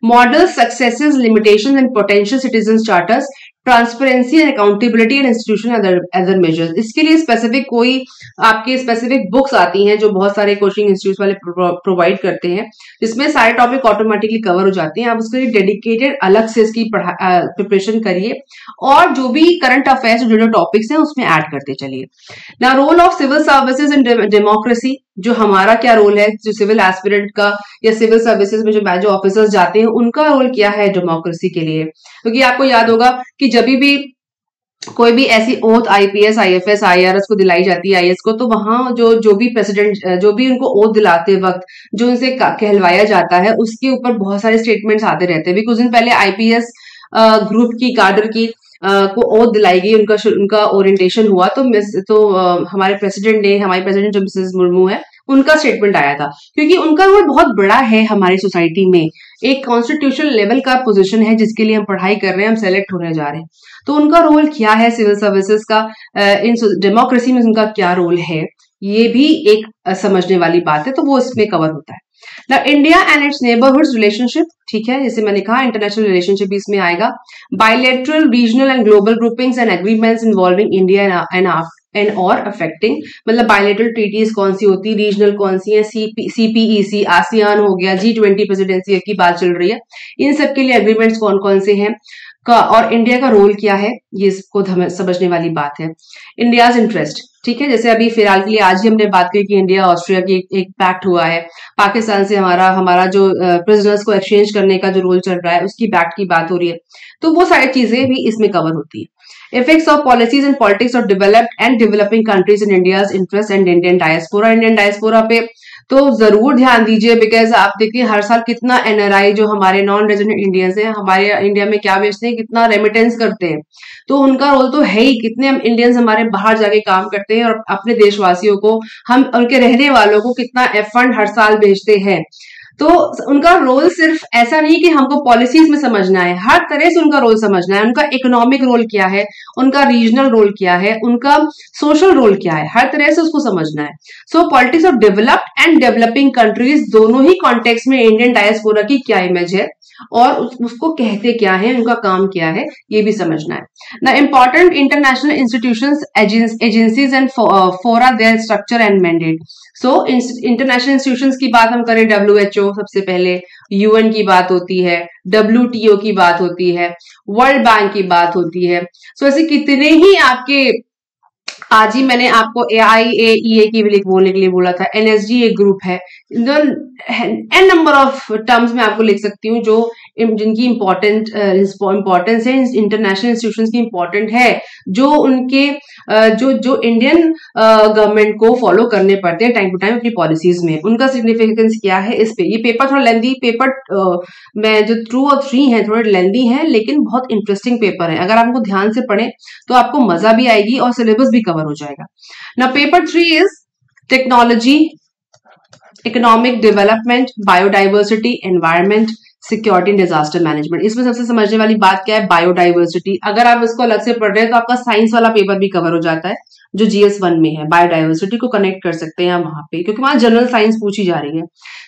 Model, successes, limitations and potential citizen charters, transparency and accountability and institutional other measures. इसके लिए स्पेसिफिक कोई आपके स्पेसिफिक बुक्स आती हैं जो बहुत सारे कोचिंग इंस्टीट्यूट वाले प्रोवाइड करते हैं, जिसमें सारे टॉपिक ऑटोमेटिकली कवर हो जाते हैं। आप उसके लिए डेडिकेटेड अलग से इसकी प्रिपरेशन करिए और जो भी करंट अफेयर्स से जुड़े टॉपिक्स हैं उसमें ऐड करते चलिए। ना role of civil services in democracy, जो हमारा क्या रोल है, जो सिविल एस्पिरेंट का या सिविल सर्विसेज में जो ऑफिसर्स जाते हैं उनका रोल क्या है डेमोक्रेसी के लिए। क्योंकि आपको याद होगा कि जब भी कोई भी ऐसी ओथ आईपीएस, आईएफएस, आईआरएस को दिलाई जाती है, आईएएस को, तो वहां जो भी प्रेसिडेंट, जो भी उनको ओथ दिलाते वक्त जो उनसे कहलवाया जाता है उसके ऊपर बहुत सारे स्टेटमेंट्स आते रहते हैं। कुछ दिन पहले आईपीएस ग्रुप की काडर की को ओथ दिलाई गई, उनका ओरिएंटेशन हुआ, तो हमारे प्रेसिडेंट ने, हमारी प्रेसिडेंट जो मिसेस मुर्मू है, उनका स्टेटमेंट आया था, क्योंकि उनका रोल बहुत बड़ा है हमारी सोसाइटी में। एक कॉन्स्टिट्यूशनल लेवल का पोजीशन है जिसके लिए हम पढ़ाई कर रहे हैं, हम सेलेक्ट होने जा रहे हैं, तो उनका रोल क्या है सिविल सर्विसेज का, इन डेमोक्रेसी में उनका क्या रोल है, ये भी एक समझने वाली बात है, तो वो इसमें कवर होता है। Now, India and its neighborhoods relationship, ठीक है, जैसे मैंने कहा इंटरनेशनल रिलेशनशिप भी इसमें आएगा। Bilateral, regional and global groupings and agreements involving India and or affecting, मतलब bilateral treaties कौन सी होती, रीजनल कौन सी है, CPEC, आसियान हो गया, G20 प्रेसिडेंसी की बात चल रही है, इन सब के लिए एग्रीमेंट्स कौन कौन से हैं और इंडिया का रोल क्या है, ये इसको समझने वाली बात है। इंडियाज इंटरेस्ट, ठीक है, जैसे अभी फिलहाल के लिए आज ही हमने बात की कि इंडिया ऑस्ट्रिया की एक पैक्ट हुआ है, पाकिस्तान से हमारा हमारा जो प्रिजनर्स को एक्सचेंज करने का जो रोल चल रहा है उसकी पैक्ट की बात हो रही है, तो वो सारी चीजें भी इसमें कवर होती है। Effects of policies and politics of developed and developing countries in India's interest and Indian diaspora पे तो जरूर ध्यान दीजिए, बिकॉज आप देखिए हर साल कितना एनआरआई जो हमारे नॉन रेजिडेंट इंडियंस हैं हमारे इंडिया में क्या बेचते हैं, कितना रेमिटेंस करते हैं, तो उनका रोल तो है ही, कितने हम इंडियंस हमारे बाहर जाके काम करते हैं और अपने देशवासियों को, हम उनके रहने वालों को कितना फंड हर साल भेजते हैं। तो उनका रोल सिर्फ ऐसा नहीं कि हमको पॉलिसीज में समझना है, हर तरह से उनका रोल समझना है, उनका इकोनॉमिक रोल क्या है, उनका रीजनल रोल क्या है, उनका सोशल रोल क्या है, हर तरह से उसको समझना है। सो politics of developed and developing countries दोनों ही कॉन्टेक्स्ट में इंडियन डायस्पोरा की क्या इमेज है और उसको कहते क्या है, उनका काम क्या है, ये भी समझना है ना। Important international institutions, agencies and fora, their structure and mandate. So international institutions की बात हम करें, WHO सबसे पहले, UN की बात होती है, WTO की बात होती है, वर्ल्ड बैंक की बात होती है। सो ऐसे कितने ही आपके, आज ही मैंने आपको IAEA की भी बोलने के लिए बोला था, NSG एक ग्रुप है, एन नंबर ऑफ टर्म्स में आपको लिख सकती हूँ जो जिनकी इंपॉर्टेंस है, इंटरनेशनल इंस्टीट्यूशंस की इंपॉर्टेंट है, जो उनके जो इंडियन गवर्नमेंट को फॉलो करने पड़ते हैं टाइम टू टाइम अपनी पॉलिसीज में, उनका सिग्निफिकेंस क्या है इस पे। ये पेपर थोड़ा लेंदी पेपर में जो 2 और 3 है थोड़े लेंदी है, लेकिन बहुत इंटरेस्टिंग पेपर है, अगर आपको ध्यान से पढ़े तो आपको मजा भी आएगी और सिलेबस भी कवर हो जाएगा ना। Paper 3 is technology, economic development, biodiversity, environment, security and disaster management. इसमें सबसे समझने वाली बात क्या है, बायोडाइवर्सिटी। अगर आप इसको अलग से पढ़ रहे हैं तो आपका साइंस वाला पेपर भी कवर हो जाता है जो GS1 में है, बायोडाइवर्सिटी को कनेक्ट कर सकते हैं हम वहां पे, क्योंकि वहां जनरल साइंस पूछी जा रही है।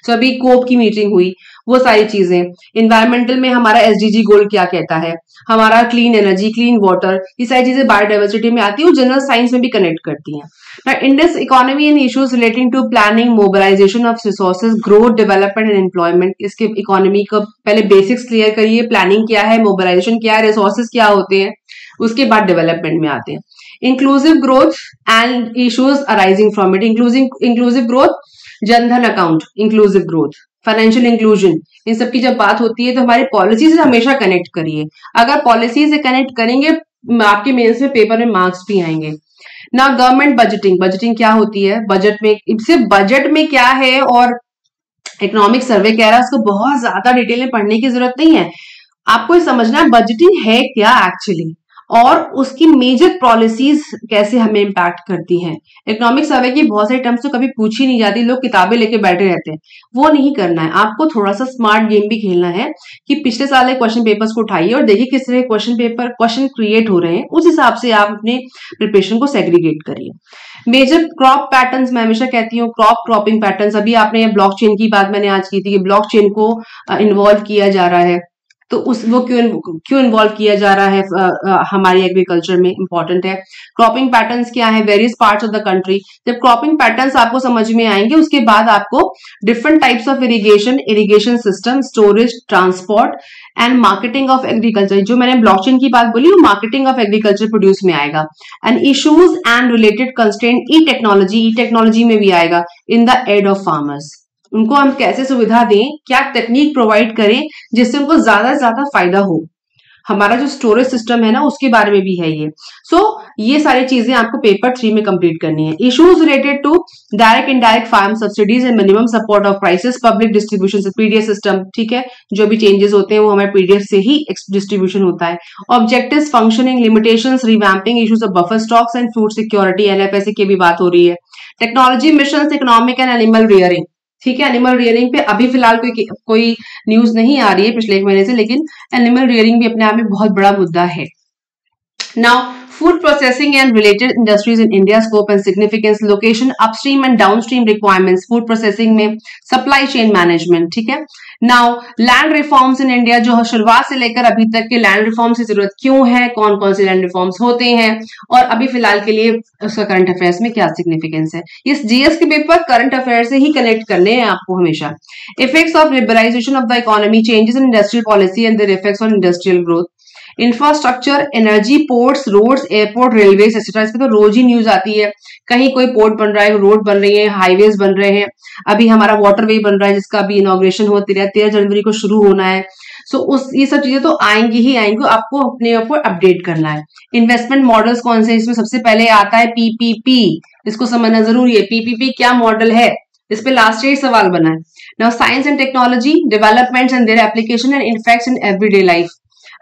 सो अभी कोप की मीटिंग हुई, वो सारी चीजें। इन्वायरमेंटल में हमारा SDG गोल क्या कहता है, हमारा क्लीन एनर्जी, क्लीन वाटर, ये सारी चीजें बायोडाइवर्सिटी में आती है, वो जनरल साइंस में भी कनेक्ट करती हैं। India's economy and issues relating to planning, mobilization of resources, growth, development and employment. इसके इकोनॉमी का पहले बेसिक्स क्लियर करिए, प्लानिंग क्या है, मोबिलाइजेशन क्या है, रिसोर्सेज क्या होते हैं, उसके बाद डेवलपमेंट में आते हैं। Inclusive growth and issues arising from it, inclusive growth, Jandhan account, inclusive growth, financial inclusion, इन सब की जब बात होती है तो हमारी पॉलिसी से हमेशा कनेक्ट करिए। अगर पॉलिसी से कनेक्ट करेंगे आपके मेंस में पेपर में मार्क्स भी आएंगे ना। गवर्नमेंट बजटिंग, बजटिंग क्या होती है, बजट में सिर्फ बजट में क्या है और इकोनॉमिक सर्वे कह रहा है, उसको बहुत ज्यादा डिटेल में पढ़ने की जरूरत नहीं है, आपको ये समझना है बजटिंग है क्या एक्चुअली और उसकी मेजर पॉलिसीज कैसे हमें इम्पैक्ट करती हैं। इकोनॉमिक सर्वे की बहुत सारी टर्म्स तो कभी पूछी नहीं जाती, लोग किताबें लेके बैठे रहते हैं, वो नहीं करना है। आपको थोड़ा सा स्मार्ट गेम भी खेलना है कि पिछले साल के क्वेश्चन पेपर्स को उठाइए और देखिए किस तरह क्वेश्चन क्रिएट हो रहे हैं, उस हिसाब से आप अपने प्रिपरेशन को सेग्रीगेट करिए। मेजर क्रॉप पैटर्न्स, मैं हमेशा कहती हूँ क्रॉपिंग पैटर्न्स। अभी आपने ब्लॉकचेन की बात मैंने आज की थी कि ब्लॉकचेन को इन्वॉल्व किया जा रहा है, तो वो क्यों इन्वॉल्व किया जा रहा है हमारी एग्रीकल्चर में, इंपॉर्टेंट है। क्रॉपिंग पैटर्न्स क्या है, various parts of the country. जब क्रॉपिंग पैटर्न्स आपको समझ में आएंगे उसके बाद आपको different types of irrigation system, storage, transport and marketing of agriculture, जो मैंने ब्लॉकचेन की बात बोली वो मार्केटिंग ऑफ एग्रीकल्चर प्रोड्यूस में आएगा। And issues and related constraint, e technology में भी आएगा in the aid of farmers. उनको हम कैसे सुविधा दें, क्या टेक्निक प्रोवाइड करें जिससे उनको ज्यादा से ज्यादा फायदा हो। हमारा जो स्टोरेज सिस्टम है ना उसके बारे में भी है ये। ये सारी चीजें आपको पेपर 3 में कंप्लीट करनी है। Issues related to direct indirect farm subsidies and minimum support of prices, public distribution, PDS system, ठीक है, जो भी चेंजेस होते हैं वो हमारे PDS से ही डिस्ट्रीब्यूशन होता है। Objectives, functioning, limitations, revamping, issues of buffer stocks and food security, NFSA की भी बात हो रही है। Technology mission, economic and animal rearing, ठीक है, एनिमल रियरिंग पे अभी फिलहाल कोई न्यूज नहीं आ रही है पिछले 1 महीने से, लेकिन एनिमल रियरिंग भी अपने आप में बहुत बड़ा मुद्दा है। Now food processing and related industries in India, scope and significance, location, upstream and downstream requirements, food processing में supply chain management, ठीक है। Now land reforms in India, जो शुरुआत से लेकर अभी तक के land reforms की जरूरत क्यों है, कौन कौन से land reforms होते हैं और अभी फिलहाल के लिए उसका करंट अफेयर्स में क्या सिग्निफिकेंस है। इस GS के पेपर करंट अफेयर से ही कनेक्ट करने हैं आपको हमेशा। Effects of liberalization of the economy, changes in industrial policy and their effects on industrial growth, infrastructure, energy, ports, roads, airport, railway etcetera. इस पे तो रोज ही न्यूज आती है, कहीं कोई पोर्ट बन रहा है, रोड बन रही है, हाईवेज बन रहे हैं। अभी हमारा वाटरवे बन रहा है जिसका अभी इनॉग्रेशन हो 13 जनवरी को शुरू होना है। सो उस ये सब चीजें तो आएंगी ही आएंगी, आपको अपने आप को अपडेट करना है। इन्वेस्टमेंट मॉडल्स कौन से, इसमें सबसे पहले आता है पीपीपी। इसको समझना जरूरी है, पीपीपी क्या मॉडल है, इस पे लास्ट ईयर सवाल बना है। Now science and technology developments and their application and effects in everyday life.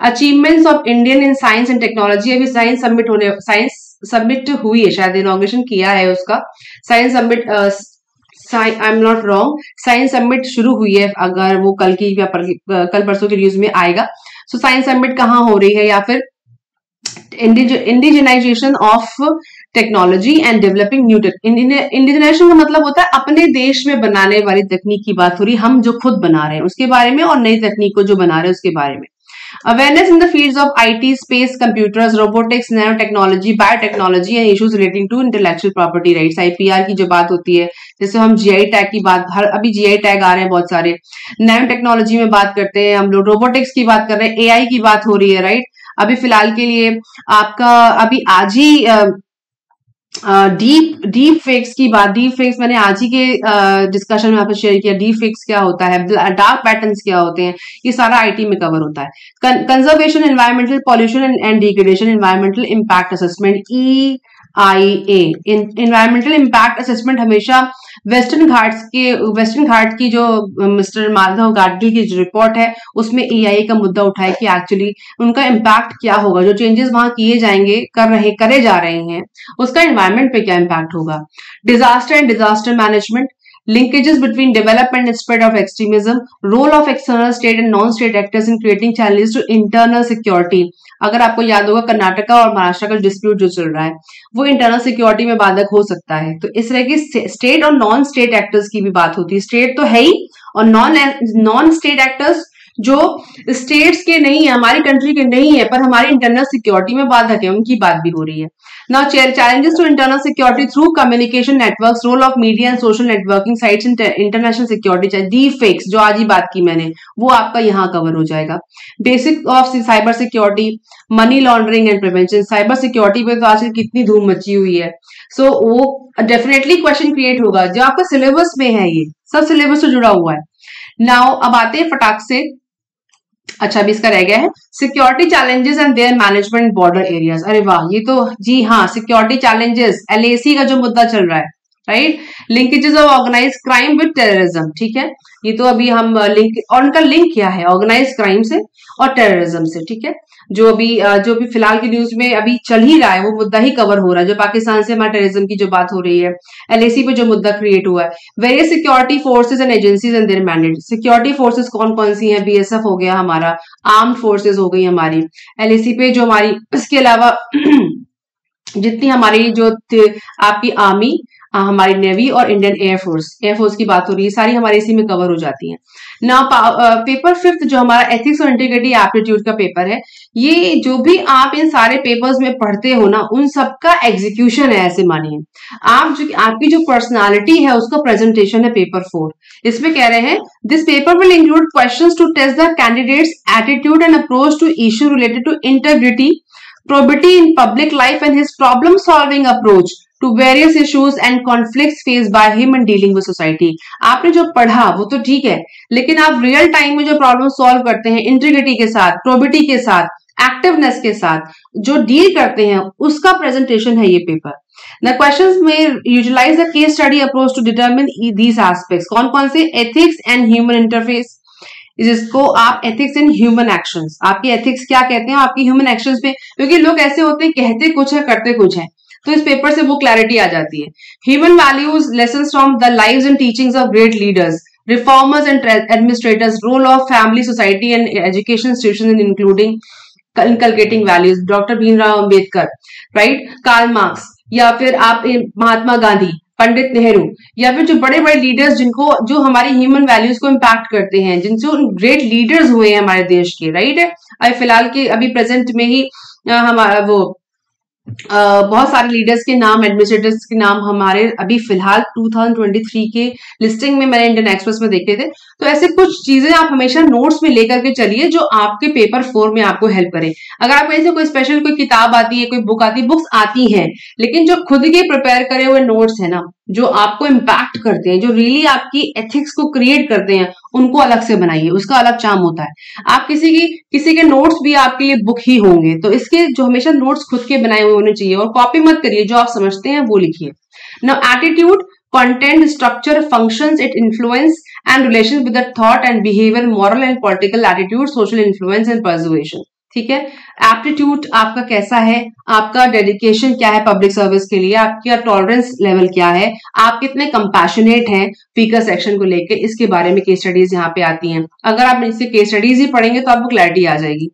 Achievements of Indian in science and technology. अभी साइंस सबमिट हुई है, शायद इनॉग्रेशन किया है उसका। Science submit, I am not wrong, science submit शुरू हुई है, अगर वो कल परसों की न्यूज में आएगा। सो साइंस सबमिट कहाँ हो रही है, या फिर indigenisation of technology and developing new indigenisation का मतलब होता है अपने देश में बनाने वाली तकनीक की बात हो रही है, हम जो खुद बना रहे हैं उसके बारे में, और नई तकनीक को जो बना रहे हैं उसके बारे में। Awareness in the fields of IT, space, computers, robotics, nano technology, biotechnology and issues relating to intellectual property rights, IPR की जो बात होती है, जैसे हम जीआई टैग की बात, अभी जीआई टैग आ रहे हैं बहुत सारे। नैनो टेक्नोलॉजी में बात करते हैं हम लोग, रोबोटिक्स की बात कर रहे हैं, एआई की बात हो रही है, राइट। अभी फिलहाल के लिए आपका अभी आज ही डीप फेक्स की बात, डीप फेक्स मैंने आज ही के डिस्कशन में आपसे शेयर किया। डीप फेक्स क्या होता है, डार्क पैटर्न्स क्या होते हैं, ये सारा आईटी में कवर होता है। Conservation, environmental pollution and degradation, environmental impact assessment, EIA। Environmental impact assessment हमेशा वेस्टर्न घाट की जो मिस्टर माधव गाडगिल की जो रिपोर्ट है उसमें EIA का मुद्दा उठाया कि एक्चुअली उनका इम्पैक्ट क्या होगा, जो चेंजेस वहां किए जाएंगे, करे जा रहे हैं, उसका एनवायरमेंट पे क्या इम्पैक्ट होगा। Disaster and disaster management, linkages between development and spread of extremism, role of external state and non-state actors in creating challenges to internal security। अगर आपको याद होगा कर्नाटका और महाराष्ट्र का डिस्प्यूट जो चल रहा है वो इंटरनल सिक्योरिटी में बाधक हो सकता है, तो इस तरह की स्टेट और नॉन स्टेट एक्टर्स की भी बात होती है। स्टेट तो है ही, और नॉन स्टेट एक्टर्स जो स्टेट्स के नहीं है, हमारी कंट्री के नहीं है, पर हमारी इंटरनल सिक्योरिटी में बाधक है, उनकी बात भी हो रही है। Now challenges to internal security through communication networks, role of media and social networking sites in international security. चाहे डीप फेक्स जो आज ही बात की मैंने, वो आपका यहाँ कवर हो जाएगा। Basic of cyber security, money laundering and prevention. Cyber security पे तो आजकल कितनी धूम मची हुई है, सो वो डेफिनेटली क्वेश्चन क्रिएट होगा जो आपका सिलेबस में है, ये सब सिलेबस से जुड़ा हुआ है। नाउ अब आते हैं फटाक से, अच्छा अभी इसका रह गया है security challenges and there management border areas. अरे वाह, ये तो जी हाँ, सिक्योरिटी चैलेंजेस, LAC का जो मुद्दा चल रहा है, right. Linkages of organize crime with terrorism, ठीक है, ये तो अभी हम लिंक, और उनका लिंक क्या है ऑर्गेनाइज क्राइम से और टेररिज्म से, ठीक है। जो अभी फिलहाल की न्यूज में अभी चल ही रहा है वो मुद्दा ही कवर हो रहा है, जो पाकिस्तान से हमारे टेररिज्म की जो बात हो रही है, LAC पे जो मुद्दा क्रिएट हुआ है। Various security forces and agencies and there mandate. Security forces कौन कौन सी हैं, BSF हो गया हमारा, आर्म्ड फोर्सेज हो गई हमारी, LAC पे जो हमारी, इसके अलावा जितनी हमारी जो आपकी आर्मी, हमारी नेवी और इंडियन एयरफोर्स की बात हो रही है, सारी हमारे इसी में कवर हो जाती है ना। पेपर 5 जो हमारा एथिक्स और इंटीग्रिटी एप्टीट्यूड का पेपर है, ये जो भी आप इन सारे पेपर्स में पढ़ते हो ना, उन सबका एग्जीक्यूशन है, ऐसे मानिए आपकी जो पर्सनालिटी है उसका प्रेजेंटेशन है पेपर 4। इसमें कह रहे हैं this paper will include questions to test the candidates attitude and approach to issue related to integrity, probity in public life and his problem solving approach to various issues and conflicts faced by him in dealing with society। आपने जो पढ़ा वो तो ठीक है, लेकिन आप रियल टाइम में जो प्रॉब्लम सॉल्व करते हैं इंटीग्रिटी के साथ, प्रोबिटी के साथ, एक्टिवनेस के साथ जो डील करते हैं, उसका प्रेजेंटेशन है ये paper. The questions may utilize the case study approach to determine these aspects। कौन कौन से, एथिक्स एंड ह्यूमन इंटरफेस, जिसको आप एथिक्स एंड ह्यूमन एक्शंस, आपकी एथिक्स क्या कहते हैं, आपकी ह्यूमन एक्शंस पे, क्योंकि लोग ऐसे होते हैं कहते कुछ है करते कुछ है, तो इस पेपर से वो क्लैरिटी आ जाती है। Human values, lessons from the lives and teachings of great leaders, reformers and administrators, role of family, society and education institution in including inculcating values, doctor Bhimrao Ambedkar, right, Karl Marx, या फिर आप महात्मा गांधी, पंडित नेहरू, या फिर जो बड़े बड़े लीडर्स जो हमारी ह्यूमन वैल्यूज को इम्पैक्ट करते हैं, जिनसे ग्रेट लीडर्स हुए हैं हमारे देश के, राइट। अभी फिलहाल के अभी प्रेजेंट में ही हमारा वो बहुत सारे लीडर्स के नाम, एडमिनिस्ट्रेटर्स के नाम हमारे अभी फिलहाल 2023 के लिस्टिंग में मैंने इंडियन एक्सप्रेस में देखे थे। तो ऐसे कुछ चीजें आप हमेशा नोट्स में लेकर के चलिए जो आपके पेपर 4 में आपको हेल्प करें। अगर आपको ऐसे कोई स्पेशल कोई किताब आती है, कोई बुक आती है, बुक्स आती हैं, लेकिन जो खुद के प्रिपेयर करे हुए नोट्स है ना, जो आपको इम्पैक्ट करते हैं, जो रियली आपकी एथिक्स को क्रिएट करते हैं, उनको अलग से बनाइए, उसका अलग चार्म होता है। आप किसी के नोट्स भी आपके लिए बुक ही होंगे, तो इसके जो हमेशा नोट्स खुद के बनाए हुए होने चाहिए, और कॉपी मत करिए, जो आप समझते हैं वो लिखिए। Now attitude, content, structure, functions, it influence and relations with the thought and behavior, moral and political attitude, social influence and persuasion। ठीक है। एप्टीट्यूड आपका कैसा है, आपका डेडिकेशन क्या है पब्लिक सर्विस के लिए, आपका टॉलरेंस लेवल क्या है, आप कितने कंपैशनेट हैं वीकर सेक्शन को लेके, इसके बारे में केस स्टडीज यहाँ पे आती हैं। अगर आप इससे केस स्टडीज ही पढ़ेंगे तो आपको क्लैरिटी आ जाएगी।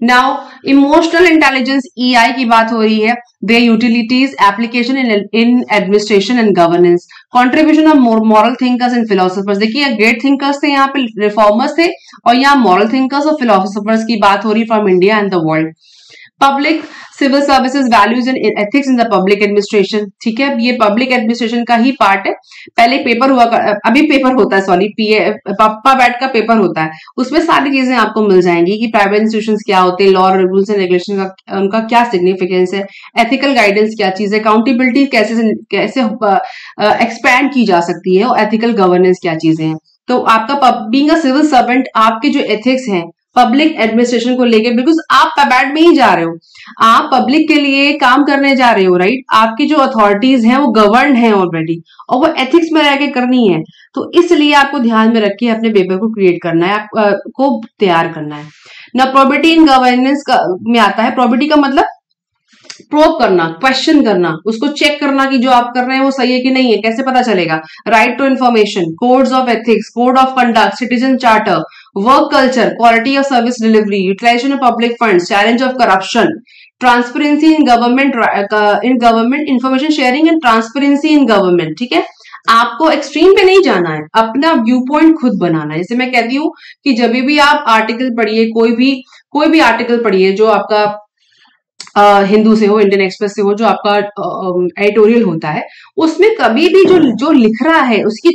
नाउ इमोशनल इंटेलिजेंस, EI की बात हो रही है। their utilities, application in administration and governance, contribution of moral thinkers and philosophers। देखिए ग्रेट थिंकर्स थे यहाँ पे, रिफॉर्मर्स थे, और यहाँ मॉरल थिंकर्स और फिलोसोफर्स की बात हो रही from India and the world. Public civil services, values and ethics in the public administration. ठीक है, ये पब्लिक एडमिनिस्ट्रेशन का ही पार्ट है। पहले पेपर हुआ, अभी पेपर होता है, सॉरी पप्पा बैट का पेपर होता है, उसमें सारी चीजें आपको मिल जाएंगी कि प्राइवेट इंस्टीट्यूशंस क्या होते हैं, लॉ रूल्स एंड रेगुलेशन का उनका क्या सिग्निफिकेंस है, एथिकल गाइडेंस क्या चीज है, अकाउंटेबिलिटी कैसे एक्सपैंड की जा सकती है, और एथिकल गवर्नेंस क्या चीजें हैं। तो आपका बीइंग अ सिविल सर्वेंट, आपके जो एथिक्स हैं पब्लिक एडमिनिस्ट्रेशन को लेके, बिकॉज आप पबैट में ही जा रहे हो, आप पब्लिक के लिए काम करने जा रहे हो, राइट। आपकी जो अथॉरिटीज हैं वो गवर्न है ऑलरेडी, और वो एथिक्स में रह के करनी है। तो इसलिए आपको ध्यान में रख के अपने पेपर को क्रिएट करना है, आपको तैयार करना है ना। प्रोबेबिलिटी इन गवर्नेंस में आता है। प्रोबेबिलिटी का मतलब प्रोब करना, क्वेश्चन करना, उसको चेक करना कि जो आप कर रहे हैं वो सही है कि नहीं है। कैसे पता चलेगा? Right to information, codes of ethics, code of conduct, citizen charter, work culture, quality of service delivery, utilization of public funds, challenge of corruption, transparency in government information sharing and transparency in government. ठीक है, आपको एक्सट्रीम पे नहीं जाना है, अपना व्यू पॉइंट खुद बनाना है। जैसे मैं कहती हूँ कि जब भी आप आर्टिकल पढ़िए, कोई भी आर्टिकल पढ़िए जो आपका हिंदू से हो, इंडियन एक्सप्रेस से हो, जो आपका एडिटोरियल होता है, उसमें कभी भी जो लिख रहा है उसके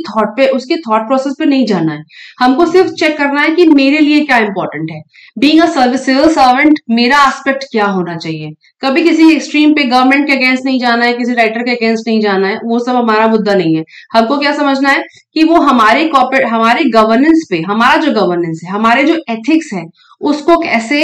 थॉट प्रोसेस पे नहीं जाना है। हमको सिर्फ चेक करना है कि मेरे लिए क्या इंपॉर्टेंट है। बीइंग अ सिविल सर्वेंट, मेरा एस्पेक्ट क्या होना चाहिए। कभी किसी एक्सट्रीम पे गवर्नमेंट के अगेंस्ट नहीं जाना है, किसी राइटर के अगेंस्ट नहीं जाना है, वो सब हमारा मुद्दा नहीं है। हमको क्या समझना है कि वो हमारे गवर्नेंस पे, हमारा जो गवर्नेंस है, हमारे जो एथिक्स है, उसको कैसे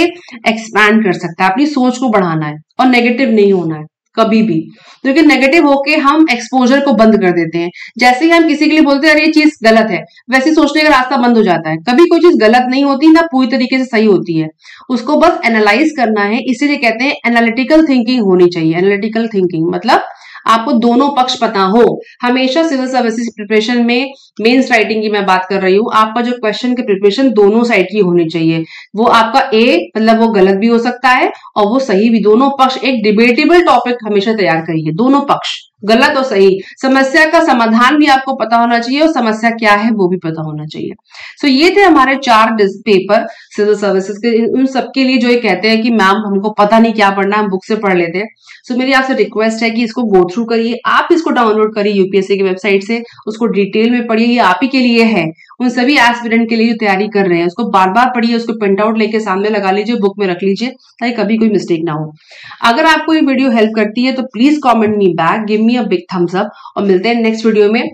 एक्सपैंड कर सकता है, अपनी सोच को बढ़ाना है, और नेगेटिव नहीं होना है कभी भी। क्योंकि नेगेटिव होके हम एक्सपोजर को बंद कर देते हैं। जैसे ही हम किसी के लिए बोलते हैं अरे ये चीज गलत है, वैसे सोचने का रास्ता बंद हो जाता है। कभी कोई चीज गलत नहीं होती, ना पूरी तरीके से सही होती है, उसको बस एनालाइज करना है। इसीलिए कहते हैं एनालिटिकल थिंकिंग होनी चाहिए। एनालिटिकल थिंकिंग मतलब आपको दोनों पक्ष पता हो। हमेशा सिविल सर्विसेज प्रिपरेशन में मेंस राइटिंग की मैं बात कर रही हूँ, आपका जो क्वेश्चन की प्रिपरेशन दोनों साइड की होनी चाहिए। वो आपका मतलब वो गलत भी हो सकता है और वो सही भी, दोनों पक्ष। एक डिबेटेबल टॉपिक हमेशा तैयार करिए, दोनों पक्ष, गलत और सही। समस्या का समाधान भी आपको पता होना चाहिए और समस्या क्या है वो भी पता होना चाहिए। सो ये थे हमारे 4 पेपर सिविल सर्विसेज के। उन सबके लिए जो ये कहते हैं कि मैम हमको पता नहीं क्या पढ़ना, हम बुक से पढ़ लेते हैं। सो मेरी आपसे रिक्वेस्ट है कि इसको गो थ्रू करिए, आप इसको डाउनलोड करिए यूपीएससी की वेबसाइट से, उसको डिटेल में पढ़िए। ये आप ही के लिए है, उन सभी एस्पिरेंट के लिए जो तैयारी कर रहे हैं, उसको बार बार पढ़िए, उसको प्रिंट आउट लेके सामने लगा लीजिए, बुक में रख लीजिए, ताकि कभी कोई मिस्टेक ना हो। अगर आपको ये वीडियो हेल्प करती है तो please comment me back, give me a big thumbs up, और मिलते हैं नेक्स्ट वीडियो में।